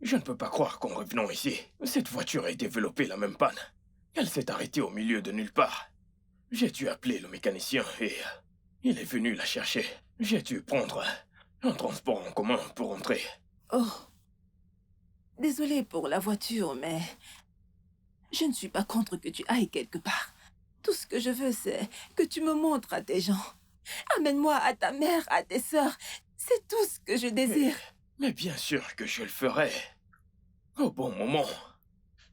Je ne peux pas croire qu'en revenant ici, cette voiture ait développé la même panne. Elle s'est arrêtée au milieu de nulle part. J'ai dû appeler le mécanicien et il est venu la chercher. J'ai dû prendre un transport en commun pour rentrer. Oh. Désolée pour la voiture, mais je ne suis pas contre que tu ailles quelque part. Tout ce que je veux, c'est que tu me montres à tes gens. Amène-moi à ta mère, à tes sœurs. C'est tout ce que je désire. Mais bien sûr que je le ferai. Au bon moment.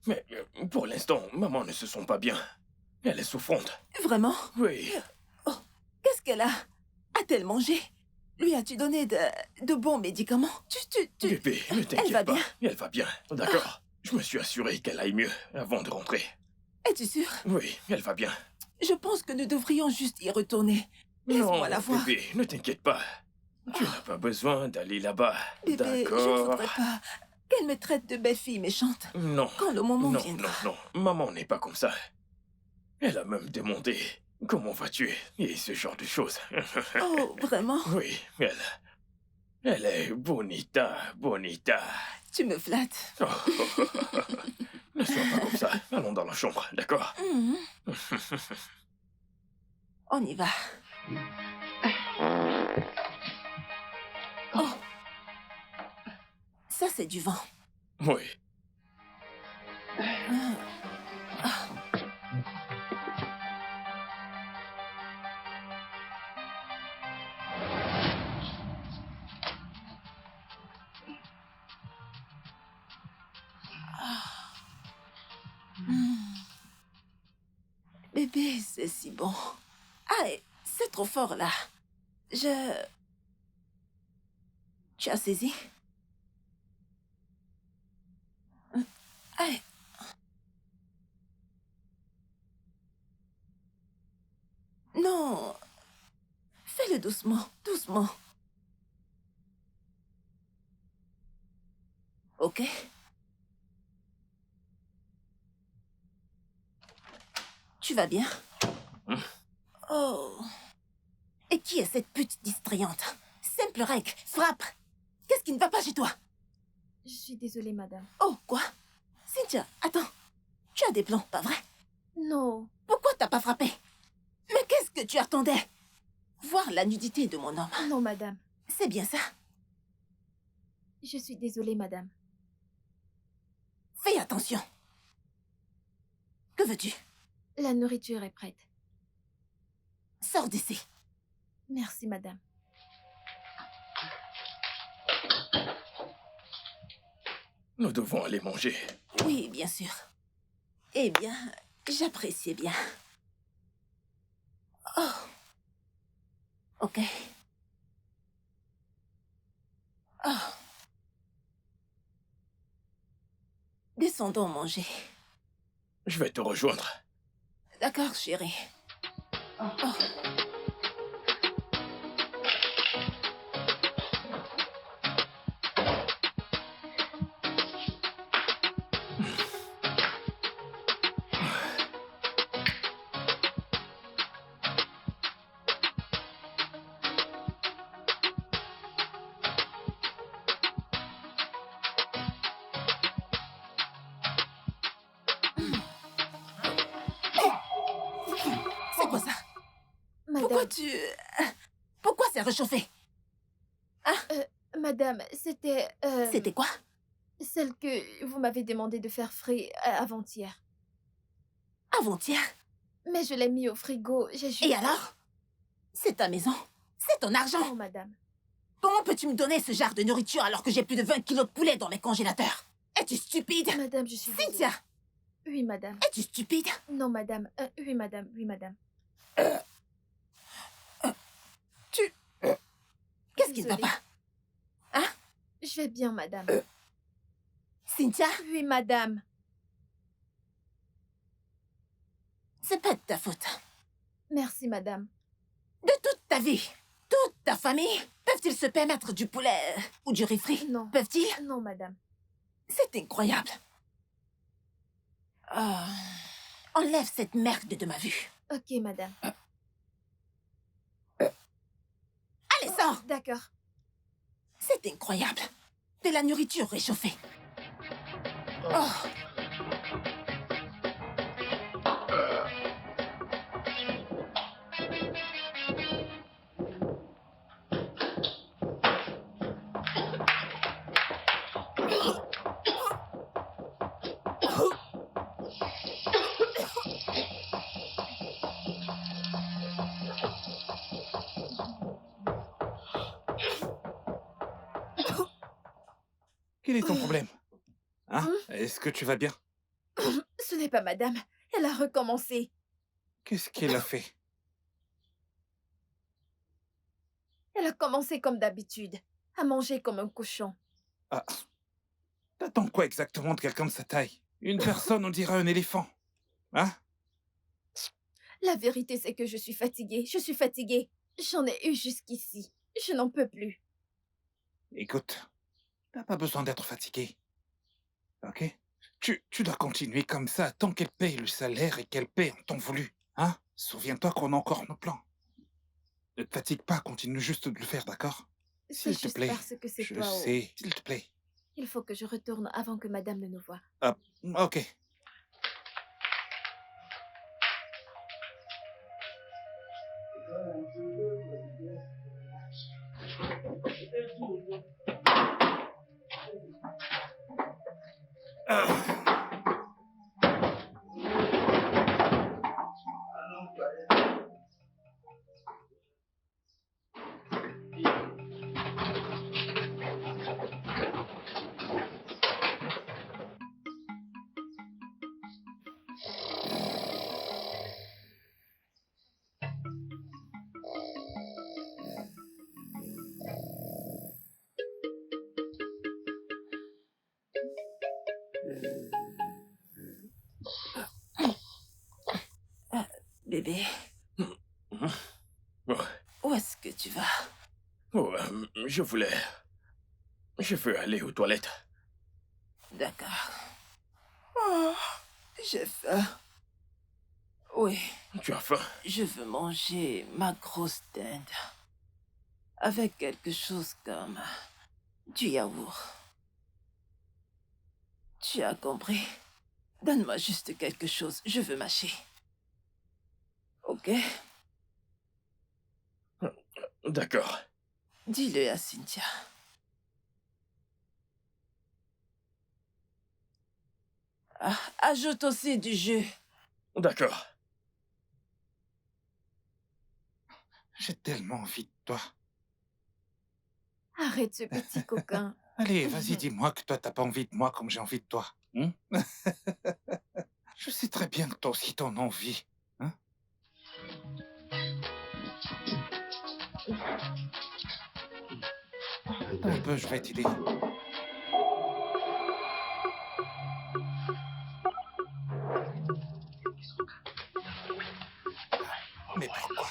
Mais pour l'instant, maman ne se sent pas bien. Elle est souffrante. Vraiment? Oui. Oh, qu'est-ce qu'elle a? A-t-elle mangé? Lui as-tu donné de bons médicaments? Bébé, ne Elle t'inquiète va pas. bien? Elle va bien, d'accord. Je me suis assuré qu'elle aille mieux avant de rentrer. Es-tu sûr? Oui, elle va bien. Je pense que nous devrions juste y retourner. Laisse-moi la voir. Bébé, ne t'inquiète pas. Tu n'as pas besoin d'aller là-bas. Bébé, je ne D'accord. voudrais pas qu'elle me traite de belle fille méchante. Non. Quand le moment Non, viendra. non. Maman n'est pas comme ça. Elle a même demandé comment vas-tu et ce genre de choses. Oh, vraiment? Oui, elle est bonita. Tu me flattes. Oh. Ne sois pas comme ça. Allons dans la chambre, d'accord? Mhm. On y va. Oh. Ça, c'est du vent. Oui. Bébé, c'est si bon. Aïe, c'est trop fort là. Tu as saisi? Aïe. Non. Fais-le doucement, doucement. Ok? Tu vas bien? Oh. Et qui est cette pute distrayante? Simple règle, frappe. Qu'est-ce qui ne va pas chez toi? Je suis désolée, madame. Oh, quoi? Cynthia, attends. Tu as des plans, pas vrai? Non. Pourquoi t'as pas frappé? Mais qu'est-ce que tu attendais? Voir la nudité de mon homme. Non, madame. C'est bien ça. Je suis désolée, madame. Fais attention. Que veux-tu? La nourriture est prête. Sors d'ici. Merci, madame. Nous devons aller manger. Oui, bien sûr. Eh bien, j'appréciais bien. Oh. Ok. Oh. Descendons manger. Je vais te rejoindre. D'accord, chérie. Oh. C'est quoi ça? Madame, Pourquoi c'est réchauffé? madame, c'était... C'était quoi? celle que vous m'avez demandé de faire frais avant-hier. Avant-hier? Mais je l'ai mis au frigo, j'ai juste... Et alors? C'est ta maison. C'est ton argent. Non, madame. Comment peux-tu me donner ce genre de nourriture alors que j'ai plus de 20 kilos de poulet dans mes congélateurs? Es-tu stupide? Madame, je suis désolée. Cynthia! Oui, madame. Es-tu stupide? Non, madame. Oui, madame. Oui, madame. Qu'est-ce qui ne va Désolée. pas? Je vais bien, madame. Cynthia, Oui, madame. c'est pas de ta faute. Merci, madame. De toute ta vie, toute ta famille, peuvent-ils se permettre du poulet ou du riz frit? Non. Peuvent-ils? Non, madame. C'est incroyable. Enlève cette merde de ma vue. Ok, madame. Allez, sors! D'accord. C'est incroyable. De la nourriture réchauffée. Oh, Quel est ton problème? Hein? Hmm? Est-ce que tu vas bien? Ce n'est pas madame. Elle a recommencé. Qu'est-ce qu'elle a fait? Elle a commencé comme d'habitude, à manger comme un cochon. Ah, t'attends quoi exactement de quelqu'un de sa taille? Une personne, on dirait un éléphant. Hein? La vérité, c'est que je suis fatiguée. Je suis fatiguée. J'en ai eu jusqu'ici. Je n'en peux plus. Écoute, t'as pas besoin d'être fatigué, ok? Tu dois continuer comme ça tant qu'elle paye le salaire et qu'elle paye en temps voulu. Hein? Souviens-toi qu'on a encore nos plans. Ne te fatigue pas, continue juste de le faire, d'accord? C'est S'il te juste plaît. parce que c'est Je toi. sais, s'il te plaît. Il faut que je retourne avant que madame ne nous voie. Ah, ok. Ah. bébé, Oh, où est-ce que tu vas? oh, je veux aller aux toilettes. D'accord. Oh, j'ai faim. Oui, Tu as faim? je veux manger ma grosse dinde. Avec quelque chose comme du yaourt. Tu as compris? Donne-moi juste quelque chose, je veux mâcher. Ok? D'accord. Dis-le à Cynthia. Ah, ajoute aussi du jus. D'accord. J'ai tellement envie de toi. Arrête ce petit coquin. Allez, vas-y, dis-moi que toi, t'as pas envie de moi comme j'ai envie de toi. Hein? Je sais très bien que toi aussi t'en as envie. Hein? Attends un peu, je vais t'aider. Mais pourquoi?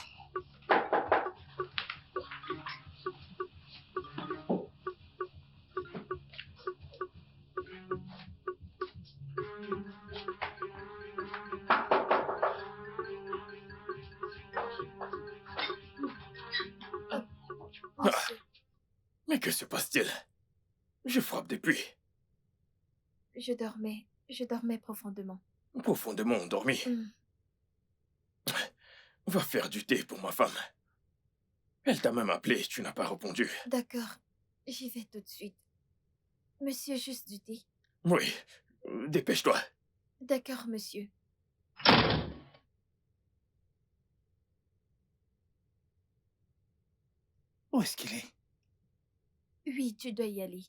Monsieur, Mais que se passe-t-il? Je frappe depuis. je dormais profondément. Profondément endormi. Hmm. Va faire du thé pour ma femme. Elle t'a même appelé, tu n'as pas répondu. D'accord, j'y vais tout de suite. Monsieur, juste du thé. Oui, dépêche-toi. D'accord, monsieur. Où est-ce qu'il est? Oui, tu dois y aller.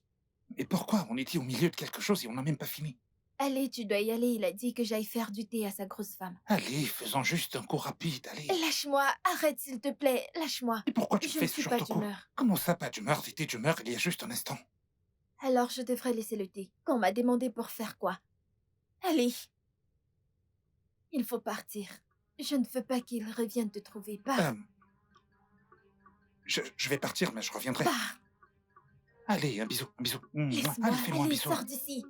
Et pourquoi? On était au milieu de quelque chose et on n'a même pas fini. Allez, tu dois y aller. Il a dit que j'aille faire du thé à sa grosse femme. Allez, faisons juste un coup rapide, allez. Lâche-moi, arrête s'il te plaît, lâche-moi. Et pourquoi tu Je fais ne ce suis genre pas de coup? d'humeur. Comment ça, pas d'humeur? T'étais d'humeur il y a juste un instant. Alors je devrais laisser le thé. Qu'on m'a demandé pour faire quoi? Allez. Il faut partir. Je ne veux pas qu'il revienne te trouver. Pars, Je vais partir, mais je reviendrai. pars. Allez, un bisou, un bisou. Laisse-moi, Allez, fais-moi un allez, bisou. sors d'ici.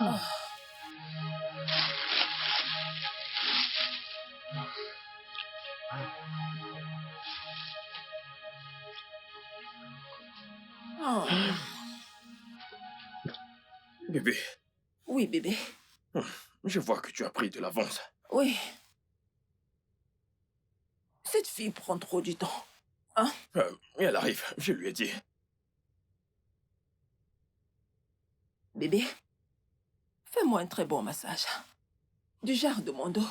Oh. Bébé, Oui, bébé. je vois que tu as pris de l'avance. Oui. Cette fille prend trop du temps. Elle arrive, je lui ai dit. Bébé, fais-moi un très bon massage. Du genre de mon dos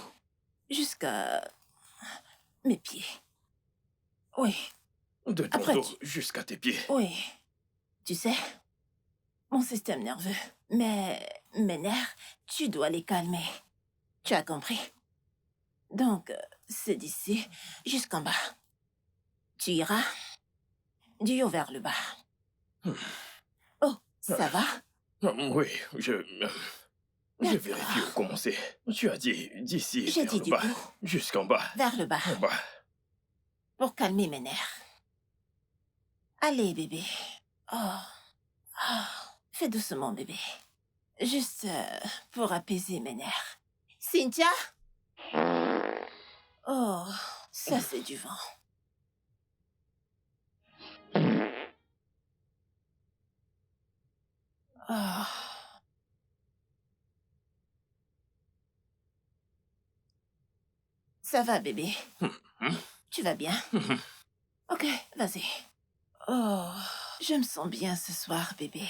jusqu'à mes pieds. Oui, De ton Après, dos tu- jusqu'à tes pieds. oui. Tu sais, mon système nerveux, mes nerfs, tu dois les calmer. Tu as compris? Donc, c'est d'ici jusqu'en bas. Tu iras du haut vers le bas. Oh, ça va? Oui, je vérifie où commencer. Tu as dit d'ici J'ai vers dit le du bas, haut jusqu'en bas. vers le bas En bas. pour calmer mes nerfs. Allez, bébé. Oh, fais doucement, bébé. Juste pour apaiser mes nerfs. Cynthia? Oh, ça c'est du vent. Oh. Ça va, bébé? Tu vas bien? Ok, vas-y. Oh, je me sens bien ce soir, bébé.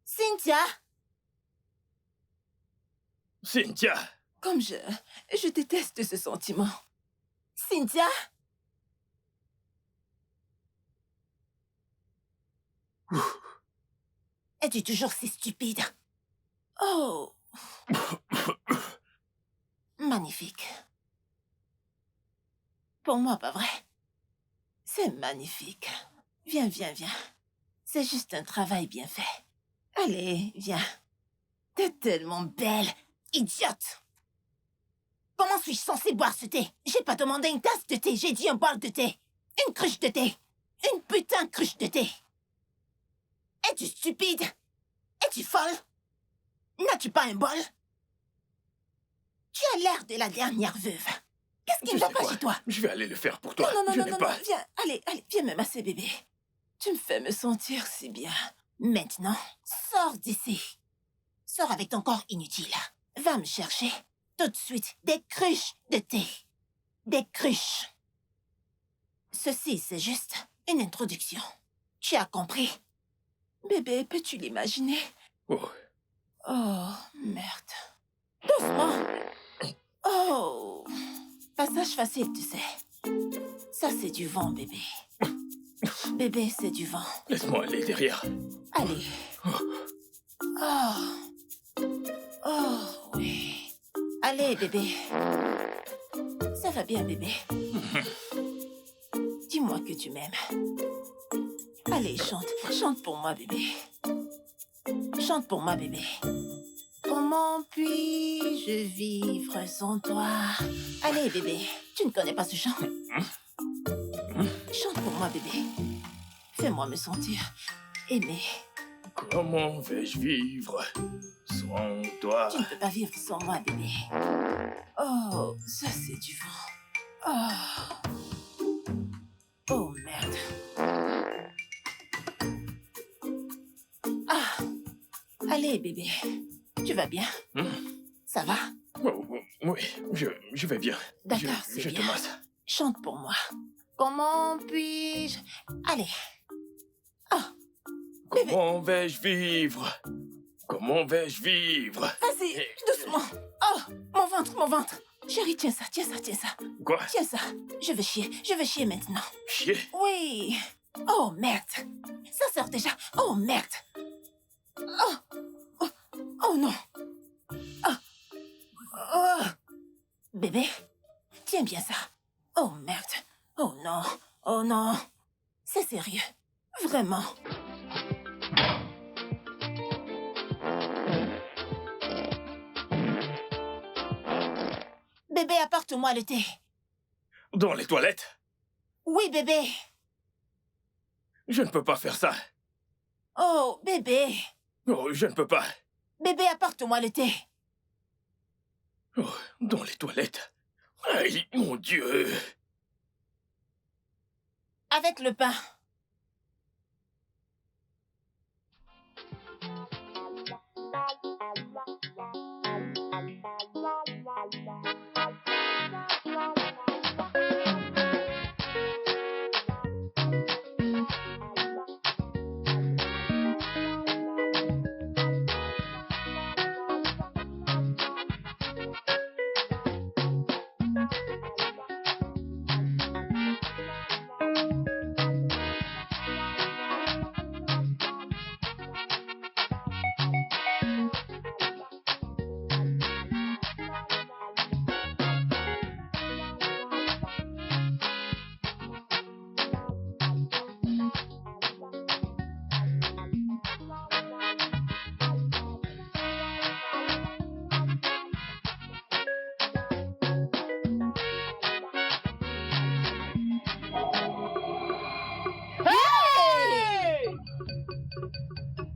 Cynthia? Cynthia! Comme je déteste ce sentiment. Cynthia? Es-tu toujours si stupide? Oh. Magnifique. Pour moi, pas vrai? C'est magnifique. Viens, viens, viens. C'est juste un travail bien fait. Allez, viens. T'es tellement belle, idiote. Comment suis-je censée boire ce thé? J'ai pas demandé une tasse de thé, j'ai dit un bol de thé. Une cruche de thé. Une putain de cruche de thé. Es-tu stupide? Es-tu folle? N'as-tu pas un bol? Tu as l'air de la dernière veuve. Qu'est-ce qui Tu ne va sais pas quoi? chez toi? Je vais aller le faire pour toi. Non, non, Je non, n'ai non, pas. non, viens, allez, viens me masser, bébé. Tu me fais me sentir si bien. Maintenant, sors d'ici. Sors avec ton corps inutile. Va me chercher, tout de suite, des cruches de thé. Des cruches. Ceci, c'est juste une introduction. Tu as compris? Bébé, peux-tu l'imaginer? Oh, Oh, merde. Doucement. Oh. Passage facile, tu sais. Ça, c'est du vent, bébé. Bébé, c'est du vent. laisse-moi aller derrière. Allez. Oh. Oh, oui. Allez, bébé. Ça va bien, bébé. Dis-moi que tu m'aimes. Allez, chante. Chante pour moi, bébé. Chante pour moi, bébé. Comment puis-je vivre sans toi? Allez, bébé. Tu ne connais pas ce chant? Chante pour moi, bébé. Fais-moi me sentir aimé. Comment vais-je vivre sans toi? Tu ne peux pas vivre sans moi, bébé. Oh, ça c'est du vent. Oh. Oh, merde. Ah. Allez, bébé. Tu vas bien? Ça va? Oh, oui, je vais bien. D'accord, c'est Je te bien. masse. Chante pour moi. Comment puis-je... Allez. Ah. Bébé. Comment vais-je vivre? Comment vais-je vivre? Vas-y, doucement. Oh, mon ventre, mon ventre. Chérie, tiens ça, tiens ça, tiens ça. Quoi? Tiens ça. Je veux chier maintenant. Chier? Oui. Oh, merde. Ça sort déjà. Oh, merde. Oh. Oh, oh non. Ah. Oh. Bébé, tiens bien ça. Oh, merde. Oh non. Oh non. C'est sérieux. Vraiment. Bébé, apporte-moi le thé. Dans les toilettes? Oui, bébé. Je ne peux pas faire ça. Oh, bébé. Oh, je ne peux pas. Bébé, apporte-moi le thé. Oh, dans les toilettes. Aïe, mon Dieu. Avec le pain.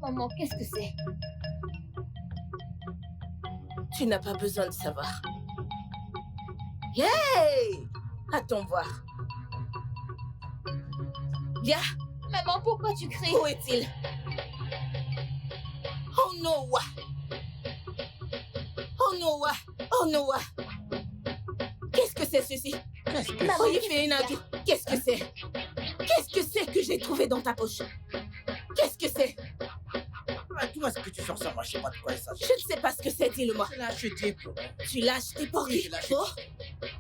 Maman, qu'est-ce que c'est? Tu n'as pas besoin de savoir. Hey! Attends voir. Viens, Maman, pourquoi tu cries? où est-il? Oh Noah! Oh Noah! Oh Noah! Qu'est-ce que c'est ceci? Qu'est-ce que Oh, il fait une ado. Qu'est-ce que c'est? Qu'est-ce que c'est que j'ai trouvé dans ta poche? Qu'est-ce que c'est? D'où est-ce que tu sors ça? Moi, je sais pas de quoi il s'agit. Je ne sais pas ce que c'est, dis-le-moi. Je l'ai acheté pour... Tu l'as acheté pour Oui, qui? je l'ai acheté.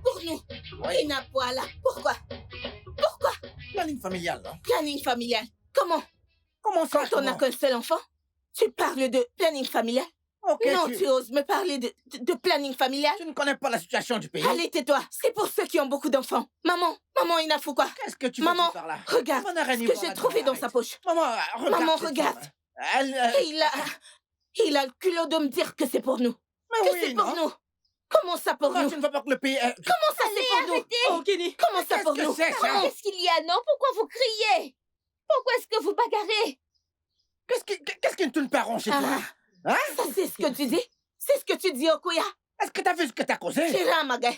Pour nous. Oui. Inapoala. Pourquoi? Pourquoi? Planning familial, non? Planning familial. Comment? Comment ça? Quand on n'a qu'un seul enfant? Tu parles de planning familial? Ok, Non, tu oses me parler de planning familial? tu ne connais pas la situation du pays. Allez, tais-toi. C'est pour ceux qui ont beaucoup d'enfants. Maman, Inafou quoi? Qu'est-ce que tu veux Maman, par là? regarde Maman, arrête, ce que voilà, j'ai trouvé dans arrête. sa poche. Maman, regarde. Maman, cette regarde. femme. Elle... Il a le culot de me dire que c'est pour nous. Mais Que oui, c'est pour non? nous. Comment ça pour Pourquoi nous? tu ne veux pas que le pays... Comment ça c'est pour nous? Oh, Kenny. Comment ça Qu'est-ce pour que nous? c'est, ça? Comment? Qu'est-ce qu'il y a? Non, pourquoi vous criez? Pourquoi est-ce que vous bagarrez? Qu'est-ce qui ne tourne pas rond chez toi? Ah. Hein? Ça c'est ce que tu dis? C'est ce que tu dis, Okuya? Est-ce que t'as vu ce que t'as causé? Chira, Magay.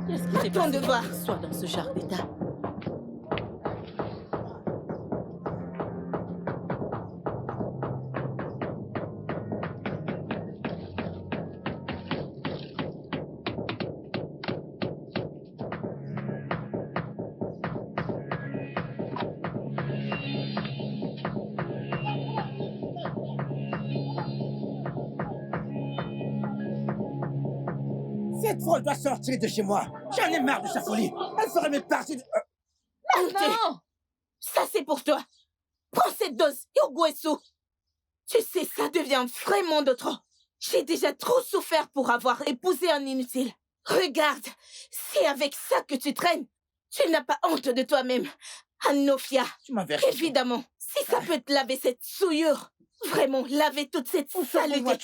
Qu'est-ce qui s'est Attends de passé voir. qu'il soit dans ce genre d'état? Cette folle doit sortir de chez moi. J'en ai marre de sa folie. Elle ferait mes parties de... Maman! Ça c'est pour toi. Prends cette dose, Yoguesu. Tu sais, ça devient vraiment de trop. J'ai déjà trop souffert pour avoir épousé un inutile. Regarde, c'est avec ça que tu traînes. Tu n'as pas honte de toi-même. Anofia, Tu m'as versé... évidemment, si ça peut te laver cette souillure, vraiment laver toute cette Moi, saleté.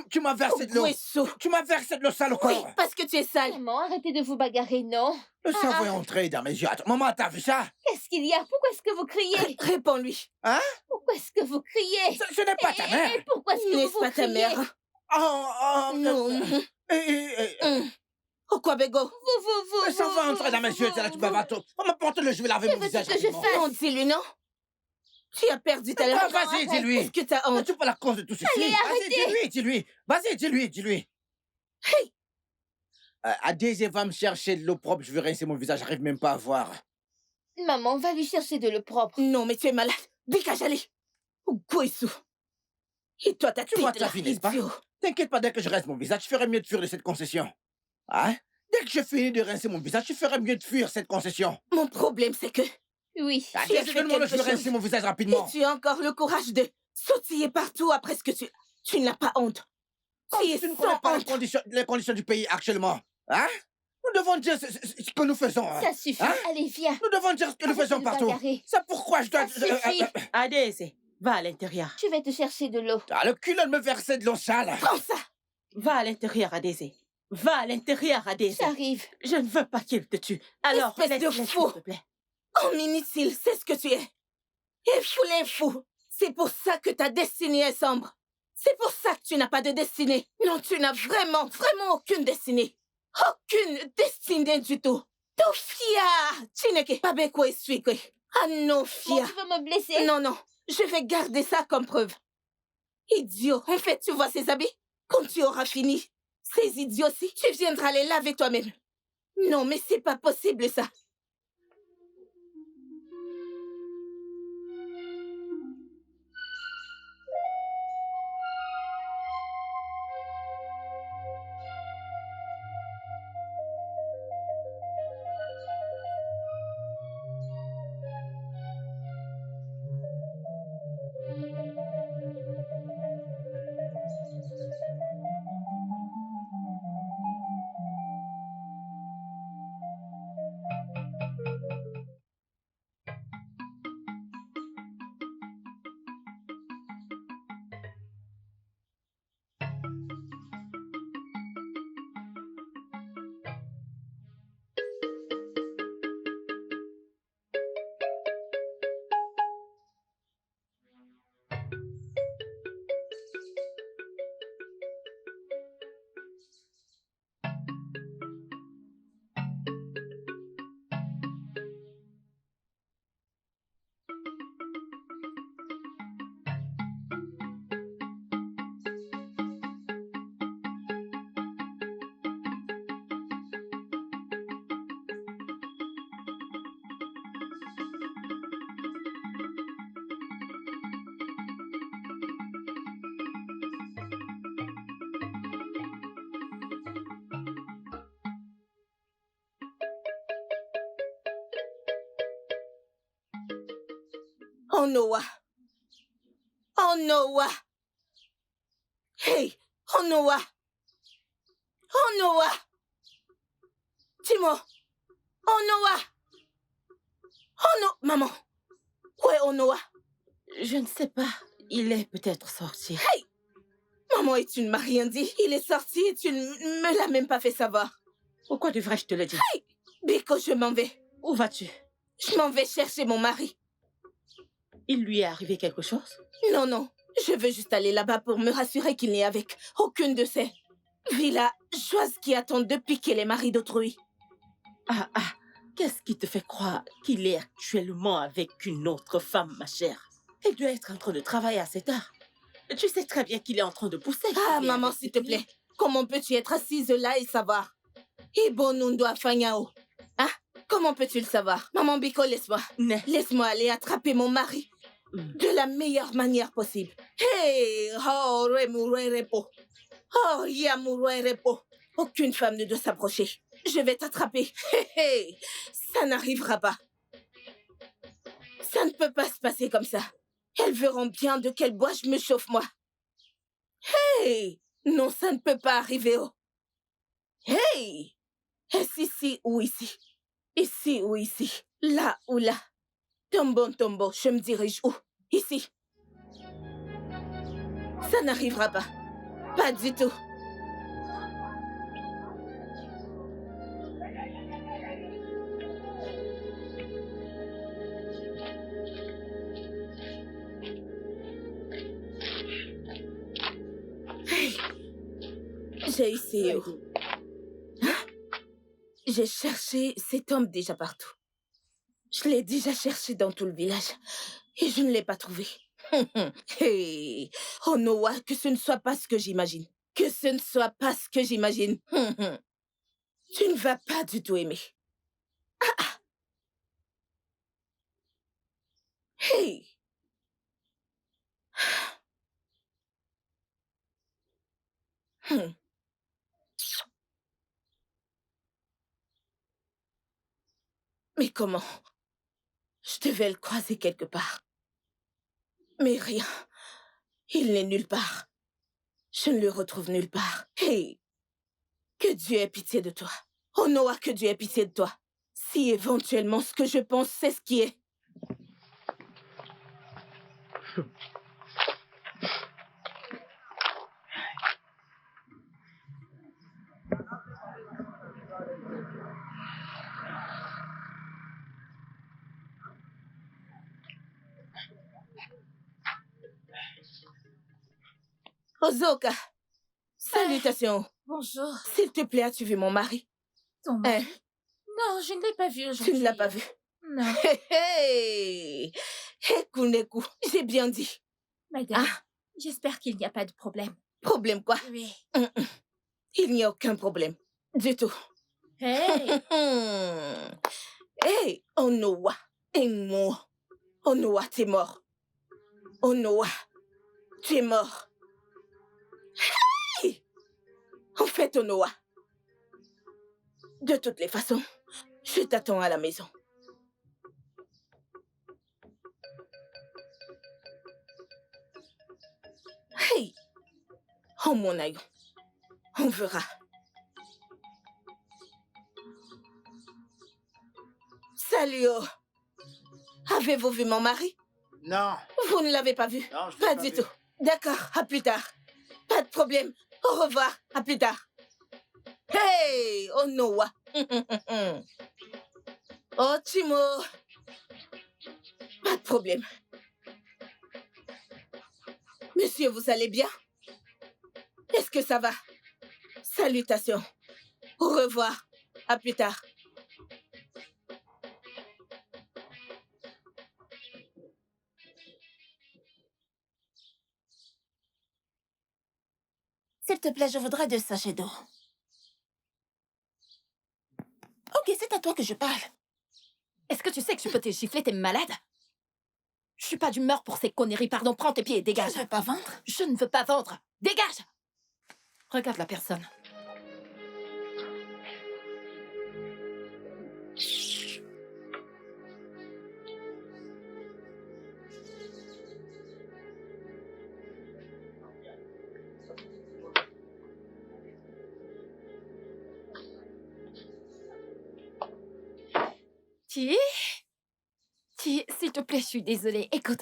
tu m'as versé de l'eau. Yoguesu. Tu m'as versé de l'eau sale au Oui, corps. parce que tu es sale. Maman, arrêtez de vous bagarrer, non? Le cerveau est entré dans mes yeux. Attends, maman, t'as vu ça? Qu'est-ce qu'il y a? Pourquoi est-ce que vous criez? Réponds-lui. Pourquoi est-ce que vous criez? Ce n'est pas ta mère. Et pourquoi est-ce que N'est-ce vous pas ta criez? mère? Oh, Non. Okwabego. Vous, Le sang va entrer dans mes yeux, là, tu vas tout. On m'apporte le, je vais laver Que mon veux-tu visage. que je rapidement. fasse? Non, dis-lui non. Tu as perdu ta Ah, langue. vas-y, Est-ce dis-lui. que t'as honte? Tu pas la cause de tout ceci. Allez, Vas-y, dis-lui. Vas-y, dis-lui. Hey! Adézé va me chercher de l'eau propre, je vais rincer mon visage, j'arrive même pas à voir. Maman, va lui chercher de l'eau propre. Non, mais tu es malade. Bikajali. Oguesu. Et toi, ta Tu vois tête ta là, vie, n'est-ce pas? idiot. T'inquiète pas, dès que je rince mon visage, je ferai mieux de fuir de cette concession. Hein? Dès que je finis de rincer mon visage, je ferai mieux de fuir cette concession. Mon problème, c'est que Oui. Tu as Adézé, fait donne-moi le, je quelque vais rincer chose. mon visage rapidement. tu as encore le courage de sautiller partout après ce que tu n'as pas honte. Tu es Tu ne sans connais pas honte. les conditions du pays actuellement. Hein? Nous devons dire ce que nous faisons. Hein? Ça suffit. Hein? Allez, viens. Nous devons dire ce que nous Arrêtez faisons de partout. bagarrer. C'est pourquoi je dois... Ça suffit. Adézé, va à l'intérieur. Je vais te chercher de l'eau. le culot de me verser de l'eau sale. Prends ça. Va à l'intérieur, Adézé. Va à l'intérieur, Adézé. J'arrive. Je ne veux pas qu'il te tue. Alors, Espèce de laisse-le, fou. s'il te plaît. Oh, Minitsil, c'est ce que tu es. Et fou les fous. C'est pour ça que ta destinée est sombre. C'est pour ça que tu n'as pas de destinée. Non, tu n'as vraiment, vraiment aucune destinée. Aucune destinée du tout. Tofia! Chineke, Babeko et Suikwe. Ah non, Fia. Tu veux me blesser? Non, non. Je vais garder ça comme preuve. Idiot. En fait, tu vois ces habits? Quand tu auras fini, ces idioties, tu viendras les laver toi-même. Non, mais c'est pas possible, ça. Oh, Noah. Oh, Noah. Hey. Oh, Noah. Oh, Noah. Timo. Oh, Noah. Oh, non. Maman. Où est Noah? Je ne sais pas. Il est peut-être sorti. Hey! Maman, et tu ne m'as rien dit. Il est sorti et tu ne me l'as même pas fait savoir. Pourquoi devrais-je te le dire? Hey! Biko, je m'en vais. Où vas-tu? Je m'en vais chercher mon mari. Il lui est arrivé quelque chose? Non, non. Je veux juste aller là-bas pour me rassurer qu'il n'est avec aucune de ces villageoises qui attendent de piquer les maris d'autrui. Ah, qu'est-ce qui te fait croire qu'il est actuellement avec une autre femme, ma chère? Il doit être en train de travailler à cette heure. Tu sais très bien qu'il est en train de pousser. Ah, maman, s'il te plaît. Comment peux-tu être assise là et savoir? Ibonundo Afanyao. Hein? Comment peux-tu le savoir? Maman Biko, laisse-moi. Laisse-moi aller attraper mon mari de la meilleure manière possible. Hey! Oh, Remurerepo. Oh, Yamurerepo. Aucune femme ne doit s'approcher. Je vais t'attraper. Hey! Ça n'arrivera pas. Ça ne peut pas se passer comme ça. Elles verront bien de quel bois je me chauffe, moi. Hey! Non, ça ne peut pas arriver, oh. Hey! Est-ce ici ou ici? Ici ou ici? Là ou là? Tombo, tombo, je me dirige où? Ici. Ça n'arrivera pas. Pas du tout. Hey! J'ai essayé. Hein? J'ai cherché cet homme déjà partout. Je l'ai déjà cherché dans tout le village et je ne l'ai pas trouvé. Hey! Oh Noah, que ce ne soit pas ce que j'imagine. Que ce ne soit pas ce que j'imagine. Tu ne vas pas du tout aimer. Hey! Mais comment? Je devais le croiser quelque part. Mais rien. Il n'est nulle part. Je ne le retrouve nulle part. Hey! Que Dieu ait pitié de toi. Oh Noah, que Dieu ait pitié de toi. Si éventuellement ce que je pense, c'est ce qui est. Ozoka, salutations. Bonjour. S'il te plaît, as-tu vu mon mari? Ton mari? Non, je ne l'ai pas vu aujourd'hui. Tu ne l'as pas vu? Non. Hé, hé! Neku, j'ai bien dit. Madame, j'espère qu'il n'y a pas de problème. Problème quoi? Oui. Il n'y a aucun problème. Du tout. Hey! Hey, Onoa, et moi. Onoa, t'es mort. Onoa, tu es mort. Hey! En fait, Onoa, de toutes les façons, je t'attends à la maison. Hey! Oh mon aïe, on verra. Salut, oh. Avez-vous vu mon mari? Non. Vous ne l'avez pas vu? Non, je l'ai Pas pas du vu. tout. D'accord, à plus tard. Pas de problème. Au revoir, à plus tard. Hey, oh Noah. Oh Timo. Pas de problème. Monsieur, vous allez bien? Est-ce que ça va? Salutations. Au revoir. À plus tard. S'il te plaît, je voudrais 2 sachets d'eau. Ok, c'est à toi que je parle. Est-ce que tu sais que je peux te gifler, t'es malade? Je suis pas d'humeur pour ces conneries, pardon, prends tes pieds et Tu dégage. ne veux pas vendre? Je ne veux pas vendre. Dégage! Regarde la personne. S'il te plaît, je suis désolée. Écoute,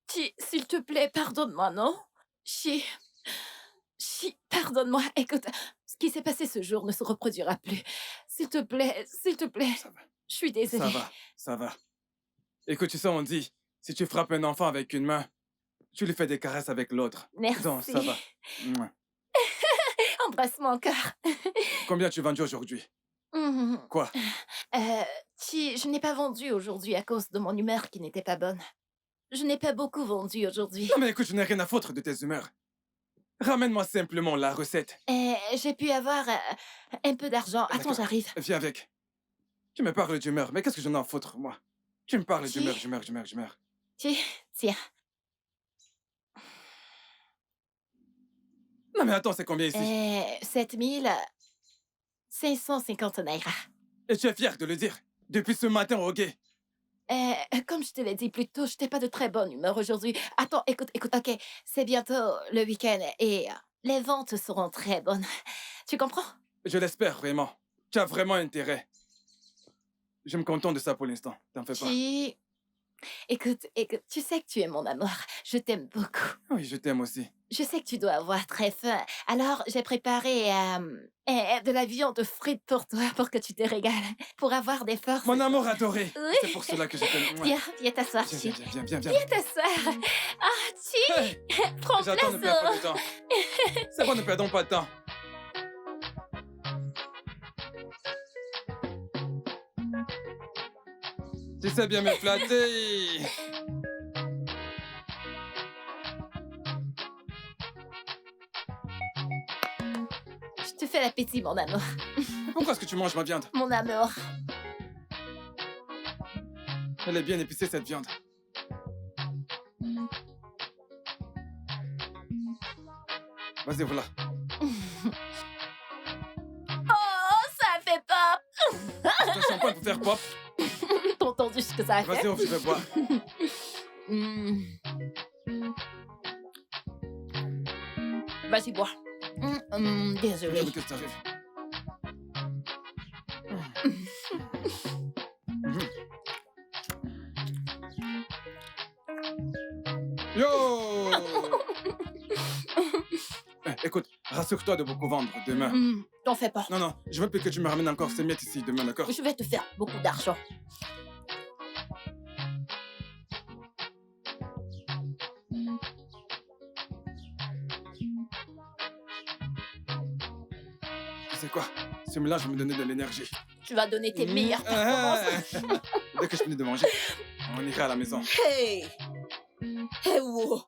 s'il te plaît, pardonne-moi, non? Pardonne-moi. Écoute, ce qui s'est passé ce jour ne se reproduira plus. S'il te plaît, s'il te plaît. Ça va. Je suis désolée. Ça va. Écoute, tu sais, on dit, si tu frappes un enfant avec une main, tu lui fais des caresses avec l'autre. Merci. Donc, ça va. Mouah. Embrasse-moi encore. Combien tu vendu aujourd'hui? Quoi? Je n'ai pas vendu aujourd'hui à cause de mon humeur qui n'était pas bonne. Je n'ai pas beaucoup vendu aujourd'hui. Non mais écoute, je n'ai rien à foutre de tes humeurs. Ramène-moi simplement la recette. J'ai pu avoir un peu d'argent. Attends, D'accord. j'arrive. Viens avec. Tu me parles d'humeur, mais qu'est-ce que j'en ai à foutre, moi? Tu me parles Qui? d'humeur. Tiens. Non mais attends, c'est combien ici? 7550 naira. Et tu es fier de le dire? Depuis ce matin au guet. Comme je te l'ai dit plus tôt, je n'étais pas de très bonne humeur aujourd'hui. Attends, écoute, ok. C'est bientôt le week-end et les ventes seront très bonnes. Tu comprends? Je l'espère, vraiment. Tu as vraiment intérêt. Je me contente de ça pour l'instant. T'en fais pas. Écoute, tu sais que tu es mon amour. Je t'aime beaucoup. Oui, je t'aime aussi. Je sais que tu dois avoir très faim. Alors, j'ai préparé de la viande frite pour toi, pour que tu te régales. Pour avoir des forces. Mon amour adoré. Oui. C'est pour cela que je t'aime. Viens t'asseoir, Viens. Viens t'asseoir. Ah, Chi, Hey, prends j'attends, ne perds pas place. de temps. C'est bon, ne perdons pas de temps. Tu sais bien me flatter. Je te fais l'appétit, mon amour. Pourquoi est-ce que tu manges ma viande? Mon amour. Elle est bien épicée, cette viande. Vas-y, voilà. Oh, ça fait pop. C'est un shampoing pour faire pop. T'as entendu ce que ça a fait? Vas-y, on je vais boire. Vas-y, bois. Désolée. Qu'est-ce que t'arrives? Yo! Écoute, rassure-toi de beaucoup vendre demain. T'en fais pas. Non, je veux plus que tu me ramènes encore ces miettes ici demain, d'accord? Je vais te faire beaucoup d'argent. Ce mélange va me donner de l'énergie. Tu vas donner tes meilleures performances. Dès que je finis de manger, on ira à la maison. Hey! Hey, wow!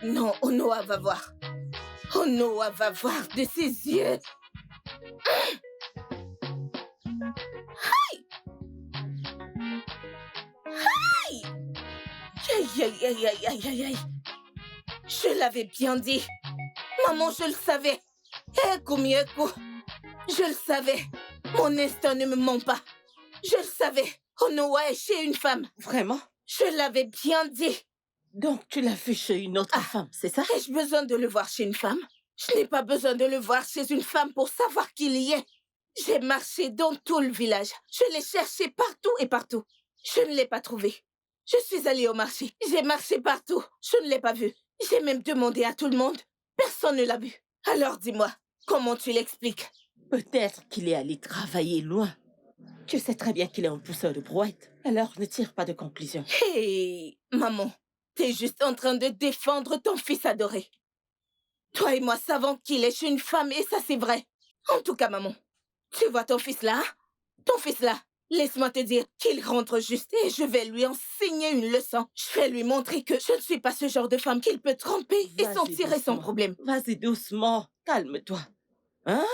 Non, Onoa va voir. Onoa va voir de ses yeux. Aïe! Aïe! Aïe, aïe, aïe, aïe, aïe, aïe, aïe. Je l'avais bien dit. Maman, je le savais. Kumieku, je le savais. Mon instinct ne me ment pas. Je le savais. Onoa est chez une femme. Vraiment? Je l'avais bien dit. Donc, tu l'as vu chez une autre femme, c'est ça? Ai-je besoin de le voir chez une femme? Je n'ai pas besoin de le voir chez une femme pour savoir qu'il y est. J'ai marché dans tout le village. Je l'ai cherché partout et partout. Je ne l'ai pas trouvé. Je suis allée au marché. J'ai marché partout. Je ne l'ai pas vu. J'ai même demandé à tout le monde. Personne ne l'a vu. Alors dis-moi, comment tu l'expliques? Peut-être qu'il est allé travailler loin. Tu sais très bien qu'il est un pousseur de brouette. Alors, ne tire pas de conclusion. Hé, maman, t'es juste en train de défendre ton fils adoré. Toi et moi savons qu'il est chez une femme et ça c'est vrai. En tout cas, maman, tu vois ton fils là? Ton fils là, laisse-moi te dire qu'il rentre juste et je vais lui enseigner une leçon. Je vais lui montrer que je ne suis pas ce genre de femme qu'il peut tromper et s'en tirer sans problème. Vas-y doucement, calme-toi. Hein?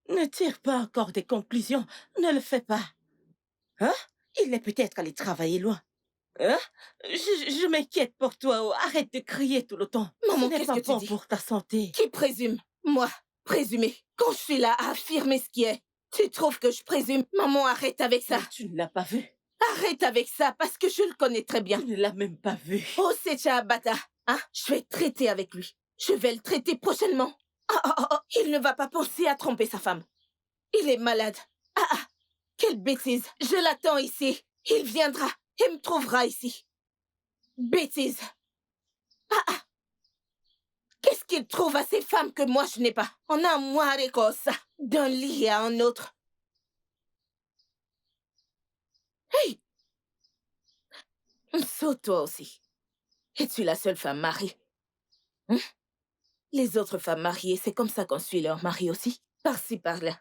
Ne tire pas encore des conclusions, ne le fais pas. Hein? Il est peut-être allé travailler loin. Hein? Je m'inquiète pour toi. Oh, arrête de crier tout le temps. Maman, Ce n'est qu'est-ce pas que tu bon dis? pour ta santé. Qui présume? Moi, présumer. Quand je suis là à affirmer ce qui est, tu trouves que je présume? Maman, arrête avec ça. Mais tu ne l'as pas vu. Arrête avec ça parce que je le connais très bien. Tu ne l'as même pas vu. Oh, c'est Chabata. Hein? Je vais traiter avec lui. Je vais le traiter prochainement. Il ne va pas penser à tromper sa femme. Il est malade. Quelle bêtise. Je l'attends ici. Il viendra et me trouvera ici. Bêtise. Qu'est-ce qu'il trouve à ces femmes que moi je n'ai pas? On a moi ça, d'un lit à un autre. Hey! Saute toi aussi. Es-tu la seule femme mariée? Hein? Les autres femmes mariées, c'est comme ça qu'on suit leur mari aussi. Par-ci, par-là.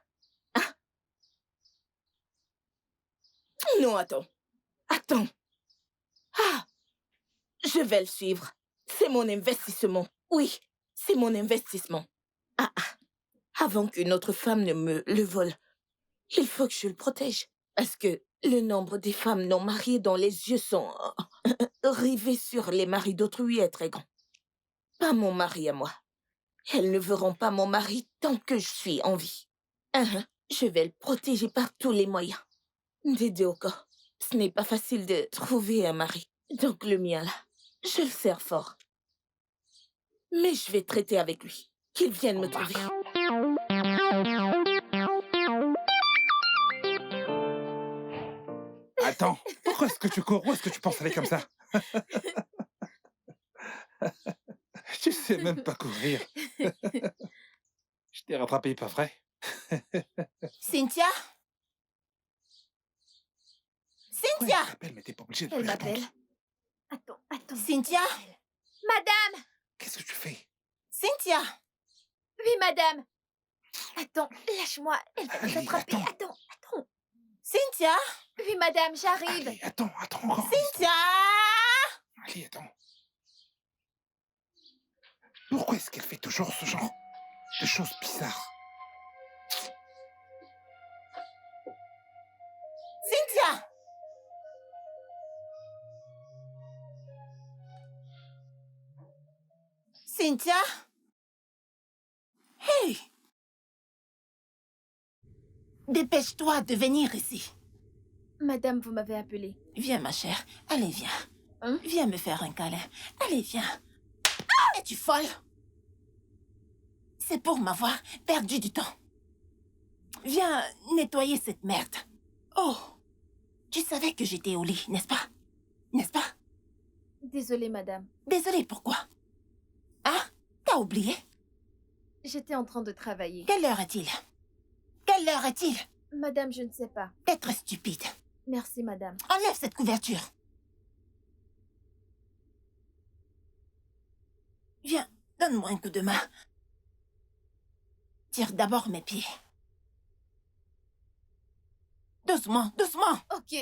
Hein? Non, attends. Attends. Je vais le suivre. C'est mon investissement. Oui, c'est mon investissement. Avant qu'une autre femme ne me le vole, il faut que je le protège. Parce que le nombre des femmes non mariées dont les yeux sont rivés sur les maris d'autrui est très grand. Pas mon mari à moi. Elles ne verront pas mon mari tant que je suis en vie. Je vais le protéger par tous les moyens. Dédéoko, ce n'est pas facile de trouver un mari. Donc le mien là, je le serre fort. Mais je vais traiter avec lui. Qu'il vienne me trouver. Attends, pourquoi est-ce que tu cours? Où est-ce que tu penses aller comme ça? Tu sais même pas courir. Je t'ai rattrapé, pas vrai? Cynthia? Ouais, Cynthia? elle t'appelle, mais t'es pas obligé de Elle lui m'appelle. répondre. Attends. Cynthia? Madame! Qu'est-ce que tu fais? Cynthia? Oui, madame! Attends, lâche-moi. Elle va nous Allez, attraper. attends. Attends. Cynthia? Oui, madame, j'arrive. Allez, attends encore. Cynthia? Allez, attends. Pourquoi est-ce qu'elle fait toujours ce genre de choses bizarres? Cynthia? Cynthia? Hey! Dépêche-toi de venir ici. Madame, vous m'avez appelé. Viens, ma chère. Allez, viens. Hein? Viens me faire un câlin. Allez, viens. Es-tu folle? C'est pour m'avoir perdu du temps. Viens nettoyer cette merde. Oh! Tu savais que j'étais au lit, n'est-ce pas? N'est-ce pas? Désolée, madame. Désolée, pourquoi? Hein? T'as oublié? J'étais en train de travailler. Quelle heure est-il? Quelle heure est-il? Madame, je ne sais pas. Être stupide. Merci, madame. Enlève cette couverture. Viens, donne-moi un coup de main. Tire d'abord mes pieds. Doucement, doucement. Ok.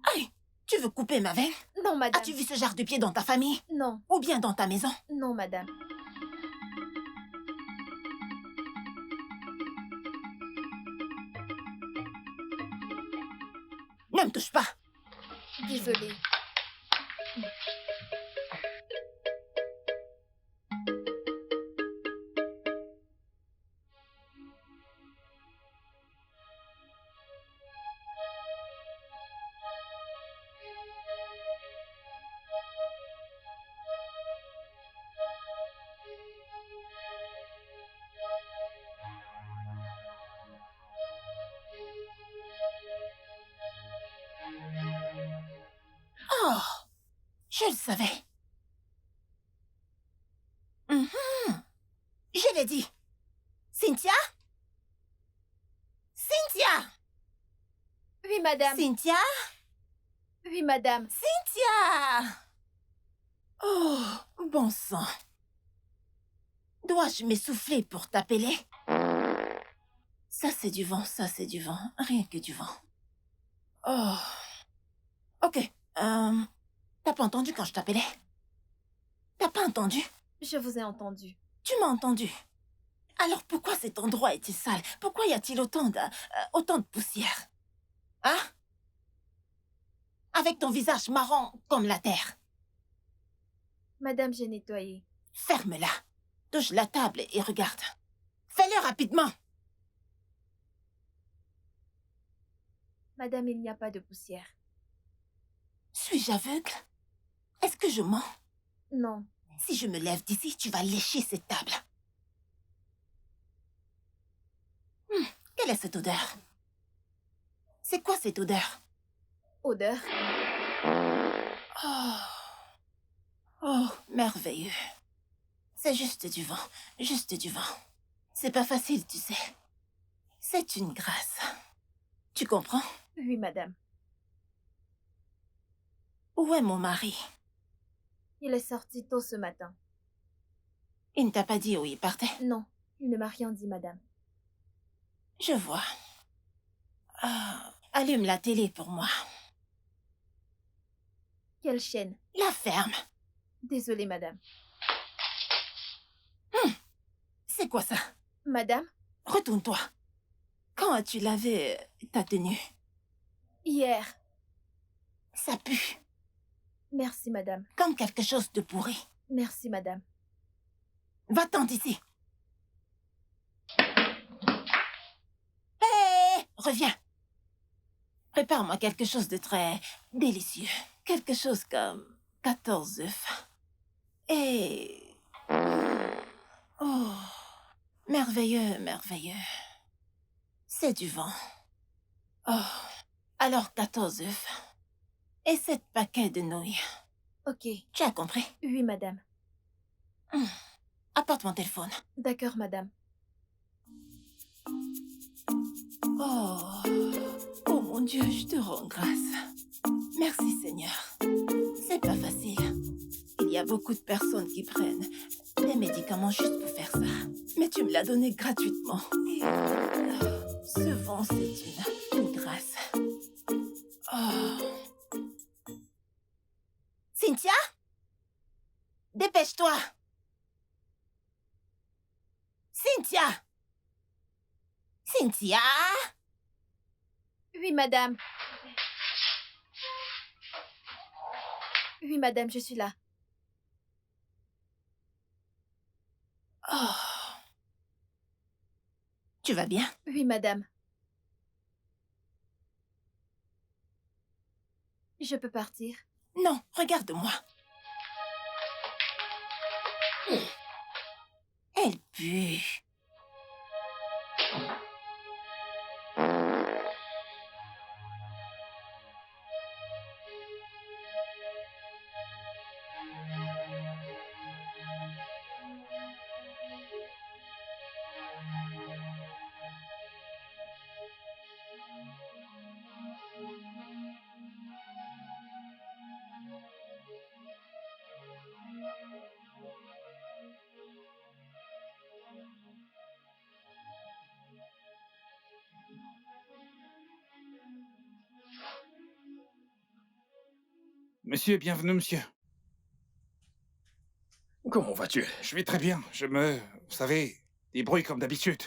Aïe, tu veux couper ma veine? Non, madame. As-tu vu ce genre de pied dans ta famille? Non, Ou bien dans ta maison? non, madame. Ne me touche pas. Désolée. Oh, je le savais. Mhm. Je l'ai dit. Cynthia? Cynthia? Oui, madame. Cynthia? Oui, madame. Cynthia! Oh, bon sang. Dois-je m'essouffler pour t'appeler? Ça, c'est du vent, ça, c'est du vent. Rien que du vent. Oh. Ok. T'as pas entendu quand je t'appelais? T'as pas entendu? Je vous ai entendu. Tu m'as entendu. Alors pourquoi cet endroit est-il sale? Pourquoi y a-t-il autant de poussière? Hein? Avec ton visage marron comme la terre. Madame, j'ai nettoyé. Ferme-la. Touche la table et regarde. Fais-le rapidement. Madame, il n'y a pas de poussière. Suis-je aveugle? Est-ce que je mens? Non. Si je me lève d'ici, tu vas lécher cette table. Quelle est cette odeur? C'est quoi cette odeur? Odeur? Oh. Oh, merveilleux. C'est juste du vent, juste du vent. C'est pas facile, tu sais. C'est une grâce. Tu comprends? Oui, madame. Où est mon mari? Il est sorti tôt ce matin. Il ne t'a pas dit où il partait? Non, il ne m'a rien dit, madame. Je vois. Ah, allume la télé pour moi. Quelle chaîne? La ferme. Désolée, madame. C'est quoi ça? Madame? Retourne-toi. Quand as-tu lavé ta tenue? Hier. Ça pue. Merci, madame. Comme quelque chose de pourri. Merci, madame. Va-t'en d'ici. Hé, reviens. Prépare-moi quelque chose de très délicieux. Quelque chose comme 14 œufs. Et... Oh, merveilleux, merveilleux. C'est du vent. Oh, alors 14 œufs. Et 7 paquets de nouilles. Ok. Tu as compris? Oui, madame. Apporte mon téléphone. D'accord, madame. Oh, oh mon Dieu, je te rends grâce. Merci Seigneur. C'est pas facile. Il y a beaucoup de personnes qui prennent des médicaments juste pour faire ça. Mais tu me l'as donné gratuitement. Et, ce vent, c'est une grâce. Oh. Cynthia? Dépêche-toi. Cynthia? Cynthia? Oui, madame. Oui, madame, je suis là. Oh. Tu vas bien? Oui, madame. Je peux partir? Non, regarde-moi. Elle pue. Monsieur, bienvenue, monsieur. Comment vas-tu? Je vais très bien. Vous savez, débrouille comme d'habitude.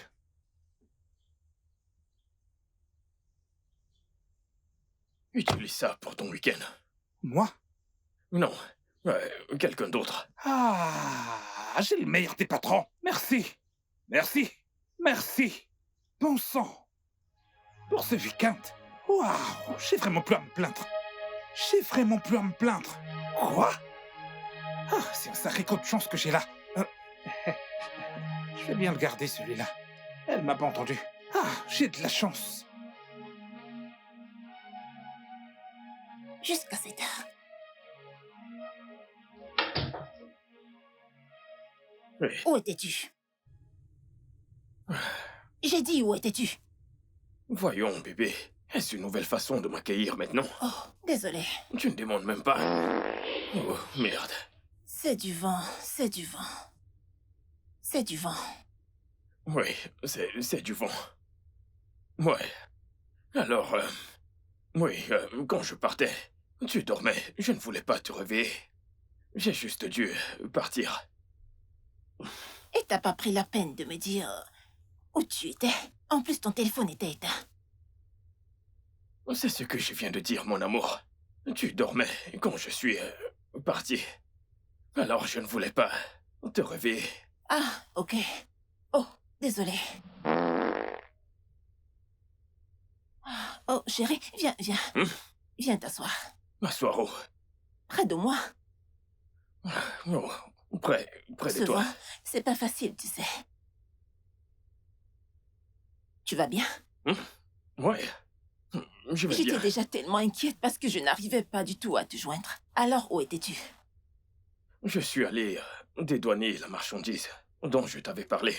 Utilise ça pour ton week-end. Moi? Non, quelqu'un d'autre. Ah, j'ai le meilleur des patrons. Merci. Merci. Merci. Bon sang. Pour ce week-end. Waouh, j'ai vraiment plus à me plaindre. J'ai vraiment plus à me plaindre. Quoi? Ah, c'est un sacré coup de chance que j'ai là. Je vais bien le garder, celui-là. Elle m'a pas entendu. Ah, j'ai de la chance. Jusqu'à cette heure. Oui. Où étais-tu? J'ai dit où étais-tu? Voyons, bébé. Est-ce une nouvelle façon de m'accueillir maintenant? Oh, désolé. Tu ne demandes même pas. Oh, merde. C'est du vent, c'est du vent. C'est du vent. Oui, c'est du vent. Ouais. Alors, oui, quand je partais, tu dormais. Je ne voulais pas te réveiller. J'ai juste dû partir. Et t'as pas pris la peine de me dire où tu étais? En plus, ton téléphone était éteint. C'est ce que je viens de dire, mon amour. Tu dormais quand je suis parti. Alors je ne voulais pas te réveiller. Ah, ok. Oh, désolé. Oh, chérie, viens, viens. Viens t'asseoir. M'asseoir où? Près de moi. Oh, près de Ce toi. vent, c'est pas facile, tu sais. Tu vas bien? Ouais. Je vais J'étais bien. déjà tellement inquiète parce que je n'arrivais pas du tout à te joindre. Alors, où étais-tu? Je suis allé dédouaner la marchandise dont je t'avais parlé.